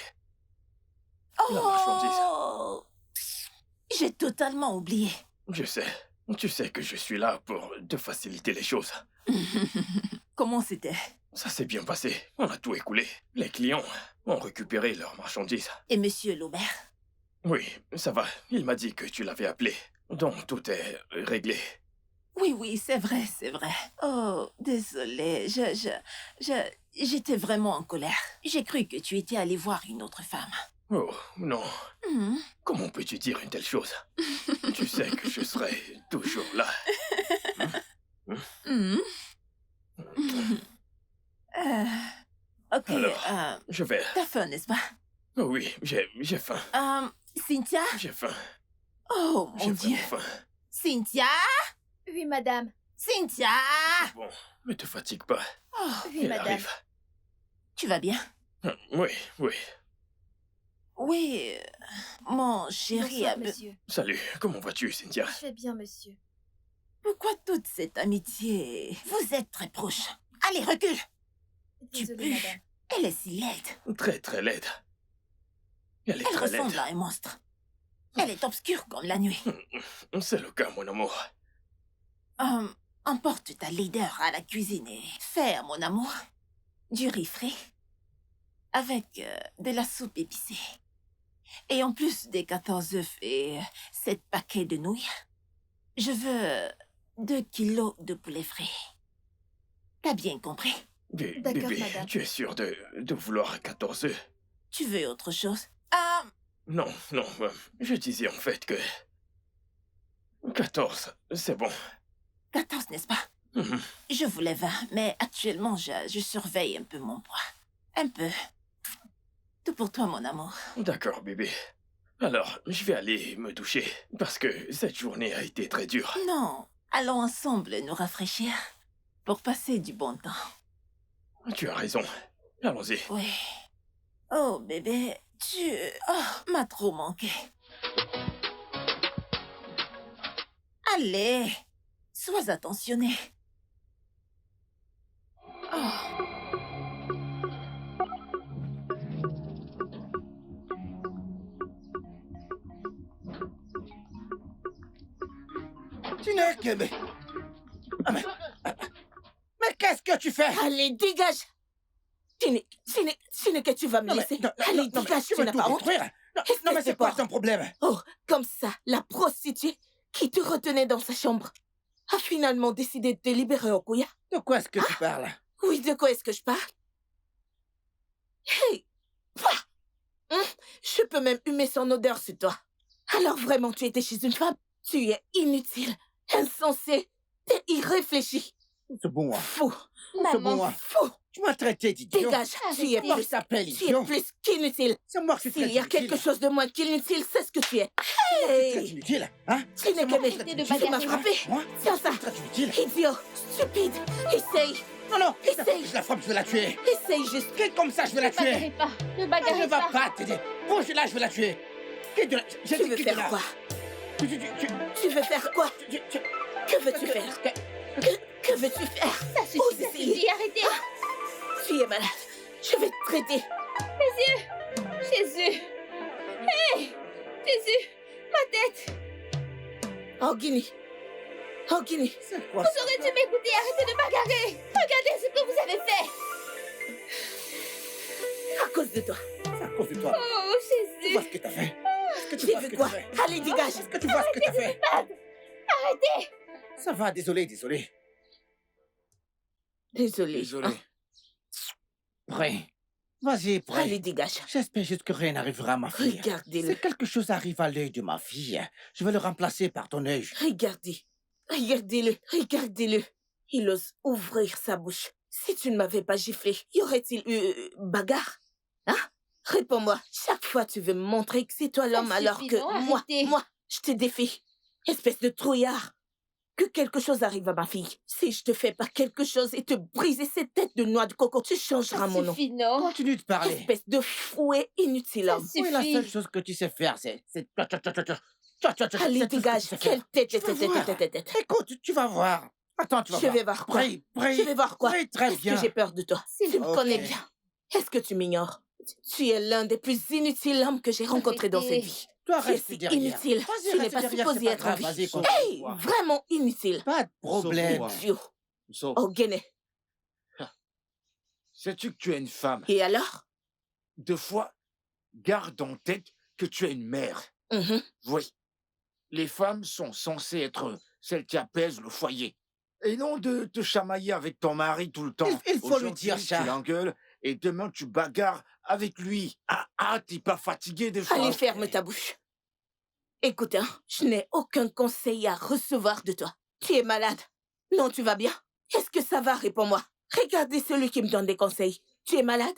La marchandise. Oh! J'ai totalement oublié. Je sais. Tu sais que je suis là pour te faciliter les choses. Comment c'était? Ça s'est bien passé. On a tout écoulé. Les clients ont récupéré leurs marchandises. Et Monsieur Laubert? Oui, ça va. Il m'a dit que tu l'avais appelé. Donc tout est réglé. Oui, oui, c'est vrai, c'est vrai. Oh, désolée, j'étais vraiment en colère. J'ai cru que tu étais allé voir une autre femme. Oh, non. Mhm. Comment peux-tu dire une telle chose? Tu sais que je serai toujours là. Mhm. Ok, Alors, je vais... t'as faim, n'est-ce pas? Oh oui, j'ai faim. Cynthia? J'ai faim. Oh, mon J'ai Dieu. vraiment faim. Cynthia? Oui, madame. Cynthia? Bon, ne te fatigue pas. Oh, Oui, Il madame. arrive. tu vas bien? Oui, oui. Oui, mon chéri Bonsoir, a monsieur. Salut, comment vas-tu, Cynthia? Je vais bien, monsieur. Pourquoi toute cette amitié? Vous êtes très proches. Allez, recule. Tu Désolée, pues. madame. Elle est si laide. Très, très laide. Elle est Elle très ressemble laide. à un monstre. Elle est obscure comme la nuit. C'est le cas, mon amour. Emporte ta laideur à la cuisine et fais, mon amour, du riz frit avec de la soupe épicée. Et en plus des 14 œufs et 7 paquets de nouilles, je veux 2 kilos de poulet frit. T'as bien compris? D'accord, Bébé, madame. tu es sûr de vouloir 14 œufs? Tu veux autre chose? Non, non, je disais en fait que... 14, c'est bon. 14, n'est-ce pas? Mhm. Je voulais 20, mais actuellement, je surveille un peu mon poids. Un peu. Tout pour toi, mon amour. D'accord, bébé. Alors, je vais aller me doucher, parce que cette journée a été très dure. Non, allons ensemble nous rafraîchir pour passer du bon temps. Tu as raison. Allons-y. Oui. Oh, bébé, tu... Oh, m'as trop manqué. Allez, sois attentionné. Oh. Tu n'es que... Mais qu'est-ce que tu fais? Allez, dégage. Tu n'es que tu vas me Non, mais, laisser. non, non, Allez, non, mais dégage, tu tu veux n'as tout pas honte. détruire? Non, Qu'est-ce non, que mais c'est c'est quoi pas? ton problème? Oh, comme ça, la prostituée qui te retenait dans sa chambre. a finalement décidé de te libérer, Okuya. De quoi est-ce que tu parles? Oui, de quoi est-ce que je parle? Hey! Pah! Je peux même humer son odeur sur toi. Alors vraiment, tu étais chez une femme? Tu es inutile, insensé, t'es irréfléchi. C'est bon, moi. Fou, C'est bon, moi. fou. Tu m'as traité d'idiot. Dégage, tu es Comment plus, tu t'appelles, tu es idiot? plus qu'inutile. C'est moi qui suis S'il y a quelque chose de moins qu'inutile, c'est ce que tu es. Tu es Hey! inutile, hein? Tu n'es que Arrêtez de Tu m'as bagarrer. frappé. Moi? Tiens ça. Tu es inutile. Idiot, stupide. Essaye, Non, non. Essaye. Je la frappe, je vais la tuer. essaye juste. Qui comme ça, je vais la Ne bagarrez tuer. pas. Ne Elle bagarrez ne va pas. pas t'aider. Bouge-la, je vais la tuer. Qui de la... J'ai Tu dit veux qui de faire la- quoi? Tu- Tu veux faire quoi? Que veux-tu faire? Que veux-tu faire? Ça Ose suffit, ça essayer. suffit. Arrêtez. Tu es malade. Je vais te traiter. Jésus. Hey! Jésus. Ma tête. Oh, Guinée. Oh, Guinée. C'est quoi Vous ça? aurez dû m'écouter. Arrêtez de bagarrer. Regardez ce que vous avez fait. À cause de toi. C'est à cause de toi. Oh, Tu vois Jésus. ce que t'as fait? Est-ce que tu J'ai vois ce vu que quoi? t'as fait? Allez, dégage. Est-ce que tu vois ce que t'as fait? Arrêtez. Ça va, désolé. Désolé. Désolé. hein. Prêt. Vas-y, prêt. Allez, dégage. J'espère juste que rien n'arrivera à ma fille. Regardez-le. Si quelque chose arrive à l'œil de ma fille, je vais le remplacer par ton œil. Regardez. Regardez-le. Regardez-le. Il ose ouvrir sa bouche. Si tu ne m'avais pas giflé, y aurait-il eu bagarre? Hein? Réponds-moi. Chaque fois, tu veux me montrer que c'est toi l'homme Ça alors suffit, que non? moi, Arrêtez. je te défie. Espèce de trouillard. Que quelque chose arrive à ma fille. Si je te fais pas quelque chose et te briser cette tête de noix de coco, tu changeras Ça mon nom. suffit, non? Continue de parler. Espèce de fouet inutile homme. Ça Oui, la seule suffit. chose que tu sais faire, c'est... Allez, C'est tout ce que dégage. tu sais Quelle faire. tête, Tu vas voir. tête. Écoute, tu vas voir. Attends, tu vas Je voir. vais voir quoi? Prie. Je vais voir quoi? Prie très Est-ce bien. que j'ai peur de toi? S'il Tu me Ok. connais bien. Est-ce que tu m'ignores? Tu es l'un des plus inutiles hommes que j'ai rencontrés dans cette Arrêtez. vie. Toi, Tu es reste si derrière. inutile. Vas-y, Tu n'es reste pas derrière, supposé c'est pas être en grave. vie. Vas-y, Sauf- continue. Hey, vraiment inutile. Pas de problème. Sauf- Idiot. Sauf- Oh, Guinée. Sais-tu que tu es une femme? Et alors? Deux fois, garde en tête que tu es une mère. Mhm. Oui. Les femmes sont censées être celles qui apaisent le foyer. Et non de te chamailler avec ton mari tout le temps. Il faut lui Aujourd'hui, dire ça. Tu l'engueules et demain tu bagarres avec lui. T'es pas fatigué des fois? Allez, ferme ta bouche. Écoute, hein, je n'ai aucun conseil à recevoir de toi. Tu es malade. Non, tu vas bien? Est-ce que ça va? Réponds-moi. Regardez celui qui me donne des conseils. Tu es malade?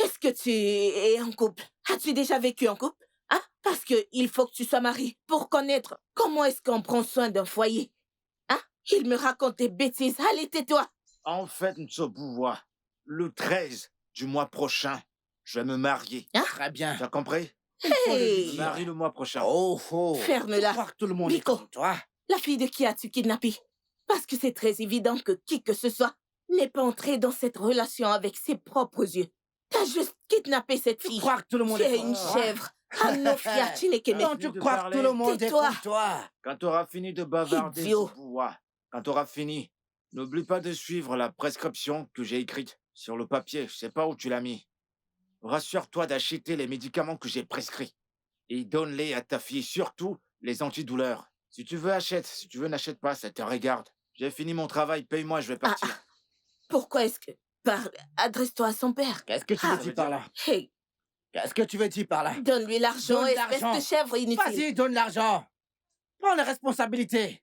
Est-ce que tu es en couple? As-tu déjà vécu en couple? Hein? Parce que il faut que tu sois marié pour connaître comment est-ce qu'on prend soin d'un foyer. Hein? Il me raconte des bêtises. Allez, tais-toi. En fait, Ntsobuwa, le 13 du mois prochain, je vais me marier. Très bien. Tu as compris? Il faut lui Hey! Je me dire. marie le mois prochain. Oh, oh. Ferme-la. Tu crois que tout le monde est Nico. comme toi? La fille de qui as-tu kidnappé? Parce que c'est très évident que qui que ce soit n'est pas entré dans cette relation avec ses propres yeux. T'as juste kidnappé cette Tu fille. crois que tout le monde Tu est es comme une toi? chèvre. Anofia Chinekeme. Non, tu Fini de crois que parler. tout le monde est Tais-toi. comme toi? Quand tu auras fini de bavarder, Idiot. Ntsobuwa, quand tu auras fini, n'oublie pas de suivre la prescription que j'ai écrite sur le papier. Je sais pas où tu l'as mis. Rassure-toi d'acheter les médicaments que j'ai prescrits. Et donne-les à ta fille, surtout les antidouleurs. Si tu veux, achète. Si tu veux, n'achète pas, ça te regarde. J'ai fini mon travail, paye-moi, je vais partir. Pourquoi est-ce que... Parle, adresse-toi à son père. Qu'est-ce que tu Ah, veux dire par là? Hey, Qu'est-ce que tu veux dire par là? donne-lui l'argent, Donne espèce l'argent. de chèvre inutile. Vas-y, donne l'argent. Prends les responsabilités.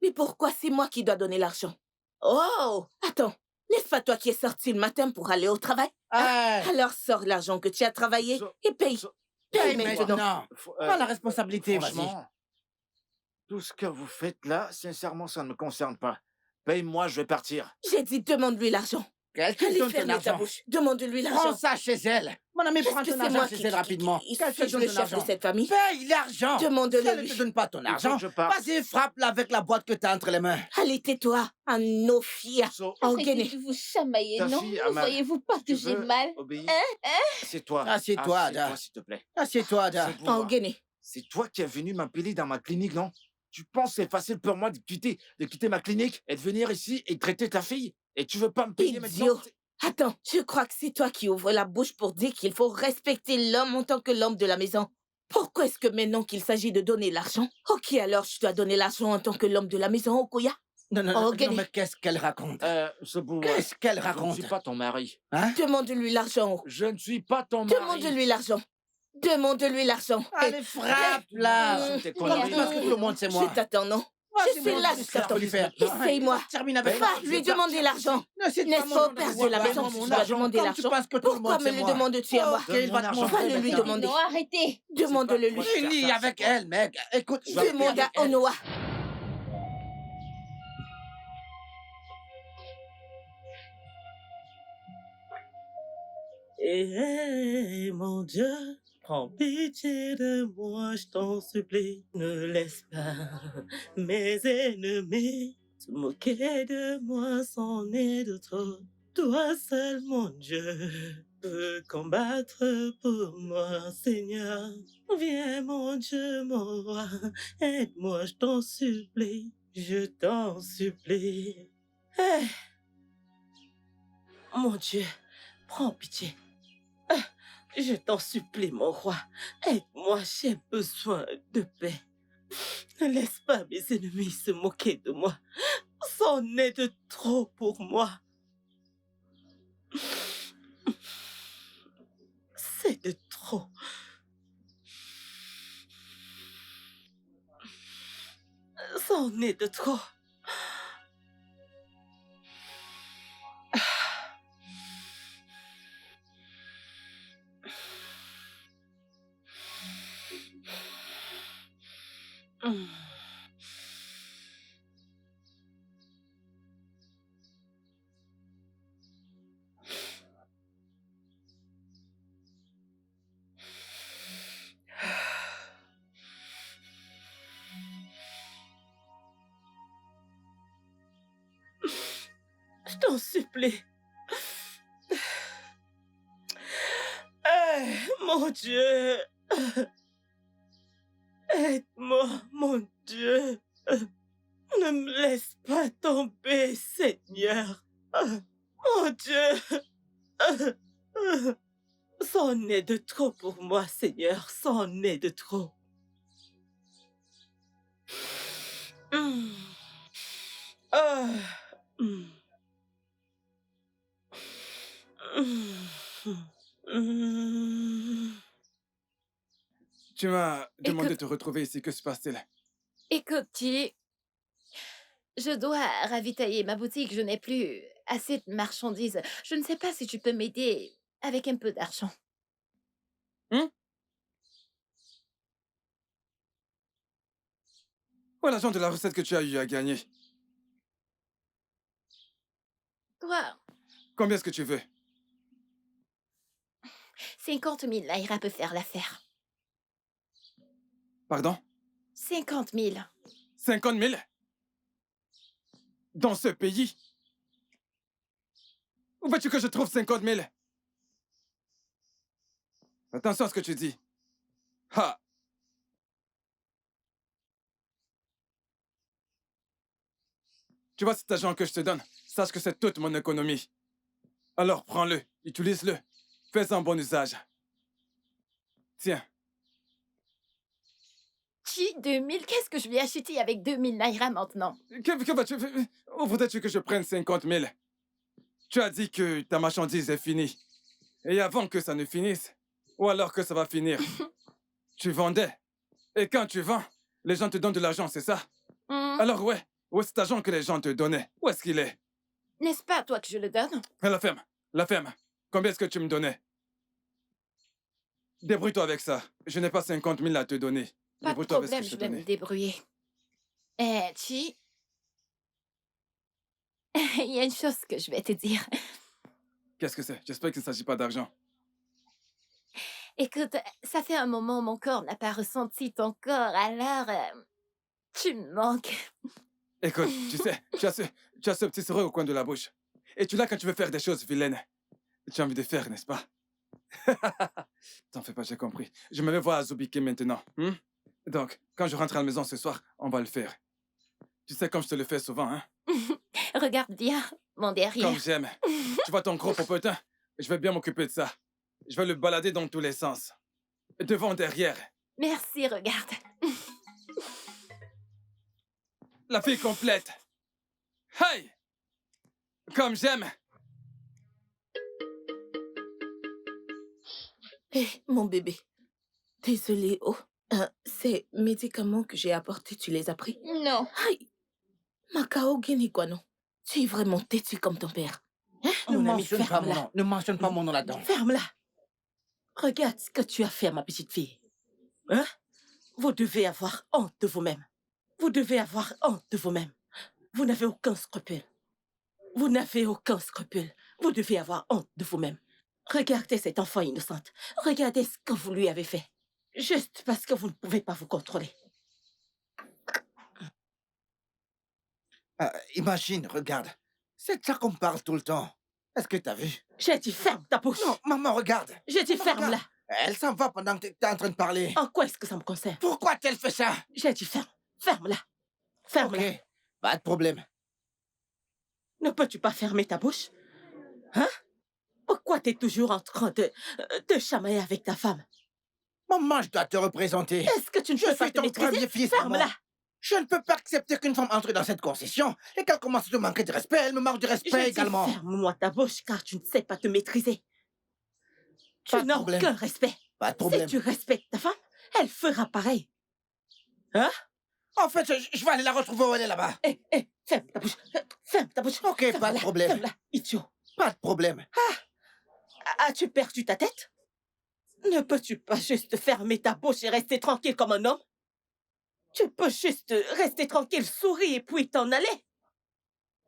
Mais pourquoi c'est moi qui dois donner l'argent? Oh, attends. N'est-ce pas toi qui es sorti le matin pour aller au travail? Hey, Alors sors l'argent que tu as travaillé So- et paye. so- Paye paye maintenant. maintenant. Faut- Prends la responsabilité, vas-y. Franchement, tout ce que vous faites là, sincèrement, ça ne me concerne pas. Paye-moi, je vais partir. J'ai dit demande-lui l'argent. Qu'est-ce que Allez, donne ton ferme ta argent? bouche. Demande-lui Prends l'argent. ça chez elle. Mon ami, Est-ce prends que ton c'est argent moi chez elle rapidement. qui Qu'est-ce que suis donne le ton chef de argent? cette famille? Paye l'argent. Demande-le Si elle ne lui. te donne pas ton Il faut argent, que je parte. vas-y, frappe-la avec la boîte que t'as entre les mains. Allez, tais-toi, Anofia. So, Oh, Arrêtez Guinée. de vous chamailler, Ta non? fille, Ne Amar, voyez-vous pas si tu que j'ai veux, mal? obéis. C'est toi. Assieds-toi, Ada. Assieds-toi, s'il te plaît. Assieds-toi, Ada. C'est pour Oh, moi. Guinée. C'est toi qui es venu m'appeler dans ma clinique, non? Tu penses que c'est facile pour moi de quitter ma clinique et de venir ici et traiter ta fille? Et tu veux pas me payer Idiot. maintenant? Attends, je crois que c'est toi qui ouvres la bouche pour dire qu'il faut respecter l'homme en tant que l'homme de la maison. Pourquoi est-ce que maintenant qu'il s'agit de donner l'argent? Ok, alors je dois donner l'argent en tant que l'homme de la maison, Okoya? Non, non, Oh, non, non, Gany. mais qu'est-ce qu'elle raconte? Sebouwa, Qu'est-ce qu'elle je ne raconte? suis pas ton mari. Hein? Demande-lui l'argent. Je ne suis pas ton mari. Demande-lui l'argent. Demande-lui l'argent. Allez, frappe, là! Tes Comment conneries. tu penses que tout le monde, c'est moi? Je t'attends, non? Je suis là, je t'attends. Essaye-moi. Termine avec Va lui demander l'argent. N'est-ce pas au père de la maison que tu dois demander l'argent? Pourquoi me le demandes-tu à moi? Ok, il va te Donne-moi montrer. Va le lui maintenant. demander. Non, arrêtez. Demande-le lui. Finis avec elle, mec. Écoute, je vais Demande avec à elle. Onoa. Eh, mon Dieu, prends pitié de moi, je t'en supplie. Ne laisse pas mes ennemis se moquer de moi, c'en est de trop. Toi seul, mon Dieu, peux combattre pour moi, Seigneur. Viens, mon Dieu, mon roi, aide-moi, je t'en supplie, je t'en supplie. Eh, mon Dieu, prends pitié. Je t'en supplie, mon roi. Aide-moi, j'ai besoin de paix. Ne laisse pas mes ennemis se moquer de moi. C'en est de trop pour moi. C'est de trop. C'en est de trop. Je t'en supplie. Mon Dieu. Aide-moi, mon Dieu. Ne me laisse pas tomber, Seigneur. Mon Dieu. C'en est de trop pour moi, Seigneur. C'en est de trop. Hum. Ah. Hum. Hum. Tu m'as demandé de Écoute- te retrouver ici. Que se passe-t-il? Écoute, Chi, je dois ravitailler ma boutique. Je n'ai plus assez de marchandises. Je ne sais pas si tu peux m'aider avec un peu d'argent. Où est l'argent de la recette que tu as eu à gagner? Toi, Combien est-ce que tu veux? 50 000 naira peut faire l'affaire. Pardon? 50 000. 50 000? Dans ce pays? Où veux-tu que je trouve 50 000? Attention à ce que tu dis. Ha! Tu vois cet argent que je te donne? Sache que c'est toute mon économie. Alors prends-le, utilise-le, fais-en bon usage. Tiens, Chi, 2000, qu'est-ce que je vais acheter avec 2000 naira maintenant? que vas-tu... Où voudrais-tu que je prenne 50 000? Tu as dit que ta marchandise est finie. Et avant que ça ne finisse, ou alors que ça va finir, tu vendais. Et quand tu vends, les gens te donnent de l'argent, c'est ça? Alors ouais, où est cet argent que les gens te donnaient? Où est-ce qu'il est? N'est-ce pas à toi que je le donne? La ferme. Combien est-ce que tu me donnais? Débrouille-toi avec ça. Je n'ai pas 50 000 à te donner. Pas de Débrouille-toi avec ce problème, que je je te vais me donnais. débrouiller. Chi, il y a une chose que je vais te dire. Qu'est-ce que c'est? J'espère qu'il ne s'agit pas d'argent. Écoute, ça fait un moment, mon corps n'a pas ressenti ton corps, alors tu me manques. Écoute, tu sais, tu as ce petit sourire au coin de la bouche. Et tu l'as quand tu veux faire des choses vilaines. Tu as envie de faire, n'est-ce pas? T'en fais pas, j'ai compris. Je me vais voir Azubike maintenant. Donc, quand je rentre à la maison ce soir, on va le faire. Tu sais comme je te le fais souvent, hein? Regarde bien mon derrière. Comme j'aime. Tu vois ton gros popotin? Je vais bien m'occuper de ça. Je vais le balader dans tous les sens. Devant, derrière. Merci, regarde. La fille complète. Hey! Comme j'aime. Hé, mon bébé. Désolée, oh. Ces médicaments que j'ai apportés, tu les as pris? Non. Aïe! Macao Guinée, quoi, non? Tu es vraiment têtu comme ton père. Hein, Ne mon ami, mentionne pas mon ferme-la. nom. Ne mentionne pas mon nom là-dedans. Ferme-la. Regarde ce que tu as fait à ma petite fille. Hein? Vous devez avoir honte de vous-même. Vous devez avoir honte de vous-même. Vous n'avez aucun scrupule. Vous n'avez aucun scrupule. Vous devez avoir honte de vous-même. Regardez cette enfant innocente. Regardez ce que vous lui avez fait. Juste parce que vous ne pouvez pas vous contrôler. Imagine, regarde. C'est de ça qu'on me parle tout le temps. Est-ce que t'as vu? J'ai dit ferme ta bouche. Non, maman, regarde. J'ai dit Maman, ferme-la. regarde. Elle s'en va pendant que t'es en train de parler. En quoi est-ce que ça me concerne? Pourquoi t'elle fait ça? J'ai dit ferme. Ferme-la. Ferme-la. Ok, pas de problème. Ne peux-tu pas fermer ta bouche? Hein? Pourquoi t'es toujours en train de chamailler avec ta femme? Maman, je dois te représenter. Est-ce que tu ne Je peux pas suis te ton premier maîtriser? fils, Ferme-la. maman. Je ne peux pas accepter qu'une femme entre dans cette concession et qu'elle commence à te manquer de respect. Elle me manque de Je respect dis également. ferme-moi ta bouche car tu ne sais pas te maîtriser. Pas Tu de n'as problème. aucun respect. Pas de problème. Si tu respectes ta femme, elle fera pareil. Hein? En fait, je vais aller la retrouver où elle est là-bas. Hé, ferme ta bouche. Ferme ta bouche. Ok, pas de Ferme-la, problème. Ferme-la, idiot. Pas de problème. As-tu perdu ta tête? Ne peux-tu pas juste fermer ta bouche et rester tranquille comme un homme? Tu peux juste rester tranquille, sourire et puis t'en aller.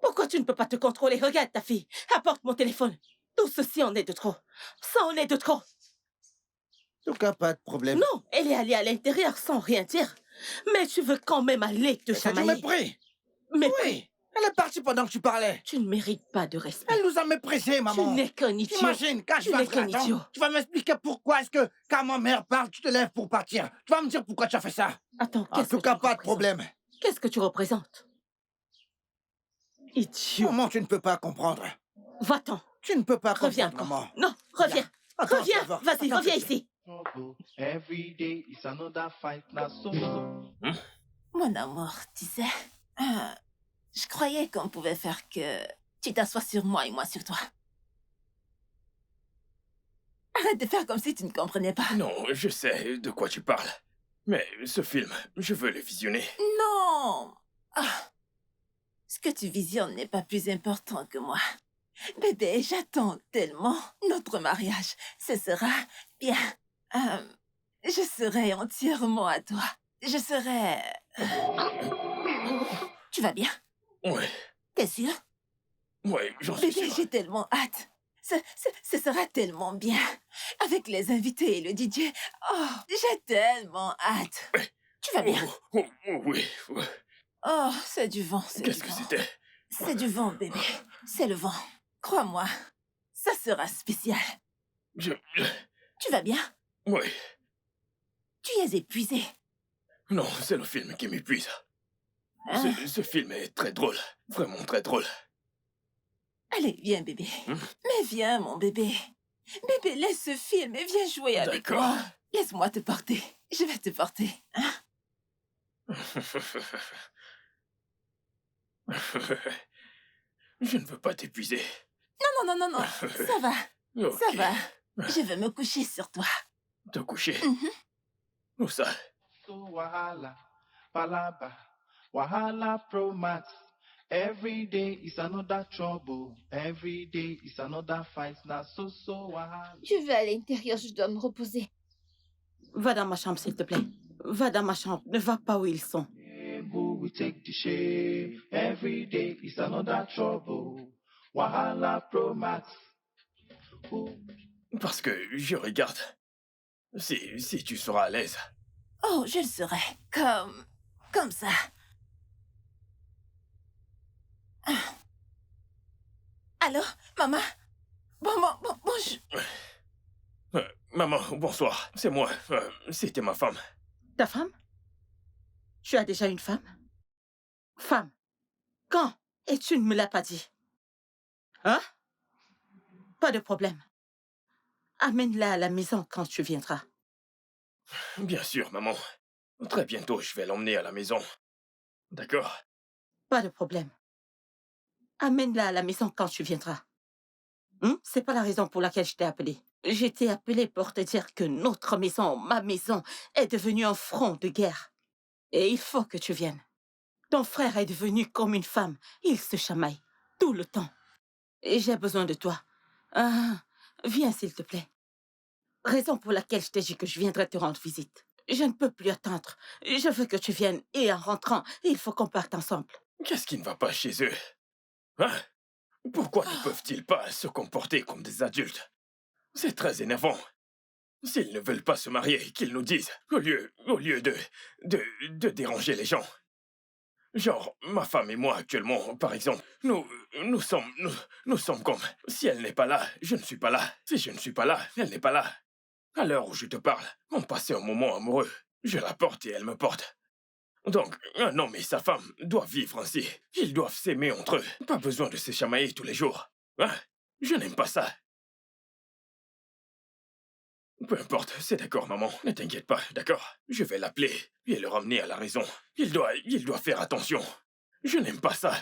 Pourquoi tu ne peux pas te contrôler? Regarde ta fille. Apporte mon téléphone. Tout ceci en est de trop. Ça en est de trop. En tout cas, pas de problème. Non, elle est allée à l'intérieur sans rien dire. Mais tu veux quand même aller te C'est du chamailler. mépris. Mais Oui. Elle est partie pendant que tu parlais. tu ne mérites pas de respect. Elle nous a méprisés, Tu maman. n'es qu'un idiot. Imagine, quand je Tu vais n'es entrer qu'un là-dedans, idiot. tu vas m'expliquer pourquoi est-ce que, quand ma mère parle, tu te lèves pour partir. Tu vas me dire pourquoi tu as fait ça. Attends, En qu'est-ce tout que cas, tu pas de représentes? problème. Qu'est-ce que tu représentes? Idiot. Maman, tu ne peux pas comprendre. Va-t'en. Tu ne peux pas Reviens comprendre, encore. maman. Non, reviens. Attends, Reviens. tu vas voir. Vas-y, Attends, reviens tu vas ici. Every day is another fight. Now so. Mon amour, tu sais, je croyais qu'on pouvait faire que tu t'assoies sur moi et moi sur toi. Arrête de faire comme si tu ne comprenais pas. Non, je sais de quoi tu parles. Mais ce film, je veux le visionner. Non. Ce que tu visionnes n'est pas plus important que moi. Bébé, j'attends tellement notre mariage. Ce sera bien. Je serai entièrement à toi. Je serai... Tu vas bien? Ouais, T'es sûr? ouais, j'en suis Bébé, sûr. j'ai tellement hâte. Ce sera tellement bien. Avec les invités et le DJ. Oh, j'ai tellement hâte. Tu vas bien? Oui, ouais. Oh, c'est du vent, c'est du Qu'est-ce que vent. c'était? C'est du vent, bébé. C'est le vent. Crois-moi, ça sera spécial. Je... Tu vas bien? Ouais. Tu es épuisé. Non, c'est le film qui m'épuise. Hein? Ce film est très drôle. Vraiment très drôle. Allez, viens, bébé. Mais viens, mon bébé. Bébé, laisse ce film et viens jouer avec D'accord. moi. Laisse-moi te porter. Je vais te porter. Hein? Je ne veux pas t'épuiser. Non, non, non, non, non. Ça va. Ok. Ça va. Je vais me coucher sur toi. Te coucher. Mhm. Où ça? So Wahala, Palaba, Wahala Pro Max. Every day is another trouble. Every day is another fight. Now so Wahala. Je vais à l'intérieur, je dois me reposer. Va dans ma chambre, s'il te plaît. Va dans ma chambre. Ne va pas où ils sont. Who will take the shame? Every day is another trouble. Wahala Pro Max. Ooh. Parce que je regarde. Si tu seras à l'aise. Oh, je le serai. Comme ça. Allô, maman? Bonjour. Maman, bonsoir. C'est moi. C'était ma femme. Ta femme? Tu as déjà une femme? Femme? Quand? Et tu ne me l'as pas dit. Hein? Pas de problème. Amène-la à la maison quand tu viendras. Bien sûr, maman. Très bientôt, je vais l'emmener à la maison. D'accord? Pas de problème. Amène-la à la maison quand tu viendras. C'est pas la raison pour laquelle je t'ai appelé. Je t'ai appelé pour te dire que notre maison, ma maison, est devenue un front de guerre. Et il faut que tu viennes. Ton frère est devenu comme une femme. Il se chamaille tout le temps. Et j'ai besoin de toi. Ah, viens s'il te plaît. Raison pour laquelle je t'ai dit que je viendrai te rendre visite. Je ne peux plus attendre. Je veux que tu viennes et en rentrant, il faut qu'on parte ensemble. Qu'est-ce qui ne va pas chez eux? Hein? Pourquoi ne peuvent-ils pas se comporter comme des adultes? C'est très énervant. S'ils ne veulent pas se marier, qu'ils nous disent, au lieu de déranger les gens. Genre, ma femme et moi actuellement, par exemple, nous sommes comme, si elle n'est pas là, je ne suis pas là. Si je ne suis pas là, elle n'est pas là. À l'heure où je te parle, on passait un moment amoureux. Je la porte et elle me porte. Donc, un homme et sa femme doivent vivre ainsi. Ils doivent s'aimer entre eux. Pas besoin de se chamailler tous les jours. Hein? Je n'aime pas ça. Peu importe, c'est d'accord, maman. Ne t'inquiète pas, d'accord? Je vais l'appeler et le ramener à la raison. Il doit faire attention. Je n'aime pas ça.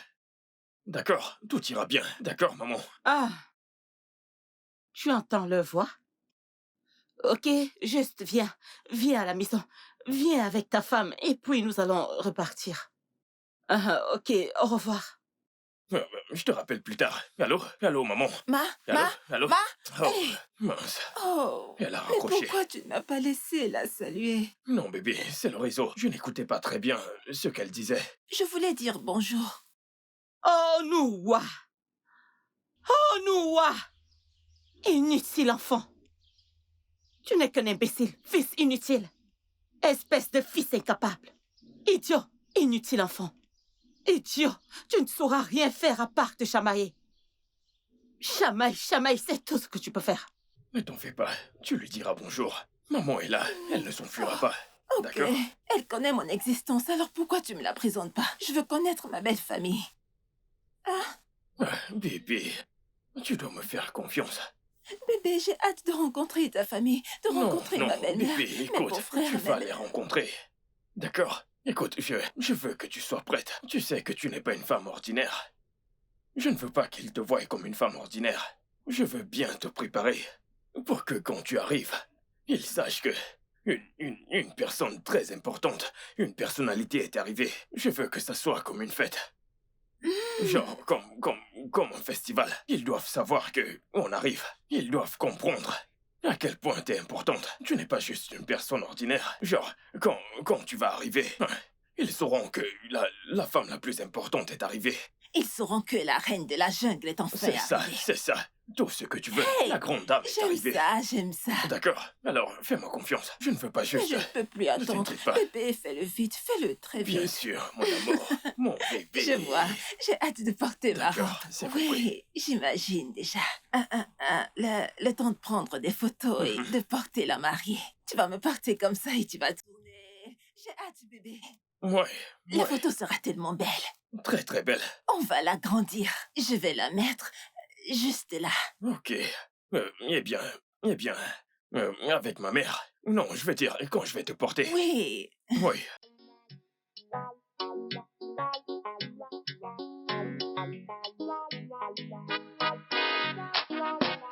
D'accord, tout ira bien. D'accord, maman? Ah, tu entends leur voix? Ok, juste viens. Viens à la maison. Viens avec ta femme et puis nous allons repartir. Ok, au revoir. Je te rappelle plus tard. Allô? Allô, maman? Allô? Ma? Oh, Hey. mince. Oh, Elle a mais raccroché. pourquoi tu ne m'as pas laissé la saluer? Non, bébé, c'est le réseau. Je n'écoutais pas très bien ce qu'elle disait. Je voulais dire bonjour. Oh, Noua! Oh, Noua! Inutile enfant! Tu n'es qu'un imbécile, fils inutile. Espèce de fils incapable. Idiot, inutile enfant. Idiot, tu ne sauras rien faire à part te chamailler. Chamaille, c'est tout ce que tu peux faire. Ne t'en fais pas, tu lui diras bonjour. Maman est là, elle ne s'enfuira pas. Ok, D'accord? elle connaît mon existence, alors pourquoi tu me la présentes pas? Je veux connaître ma belle famille. Bébé, tu dois me faire confiance. Bébé, j'ai hâte de rencontrer ta famille, de rencontrer non, ma belle-mère, bébé, mes écoute, beaux-frères, tu vas mes- les rencontrer. D'accord? Écoute, je veux que tu sois prête. Tu sais que tu n'es pas une femme ordinaire. Je ne veux pas qu'ils te voient comme une femme ordinaire. Je veux bien te préparer pour que quand tu arrives, ils sachent que une personne très importante, une personnalité est arrivée. Je veux que ça soit comme une fête. Genre, comme un festival. Ils doivent savoir que on arrive. Ils doivent comprendre à quel point t'es importante. Tu n'es pas juste une personne ordinaire. Genre, quand tu vas arriver, ils sauront que la femme la plus importante est arrivée. Ils sauront que la reine de la jungle est enfin arrivée. C'est ça. Tout ce que tu veux. Hey, La grande dame est arrivée. J'aime ça. D'accord. Alors, fais-moi confiance. Je ne veux pas Mais juste... je ne peux plus attendre. t'inquiète pas. Bébé, fais-le vite, fais-le très Bien vite. sûr, mon amour. Mon bébé. Je vois, j'ai hâte de porter ma D'accord, robe. c'est compris. Oui, j'imagine déjà. Le temps de prendre des photos et de porter la mariée. Tu vas me porter comme ça et tu vas tourner. J'ai hâte, bébé. Ouais. La photo sera tellement belle. Très très belle. On va l'agrandir. Je vais la mettre juste là. Ok. Eh bien, avec ma mère. Non, je veux dire, quand je vais te porter. Oui. Oui.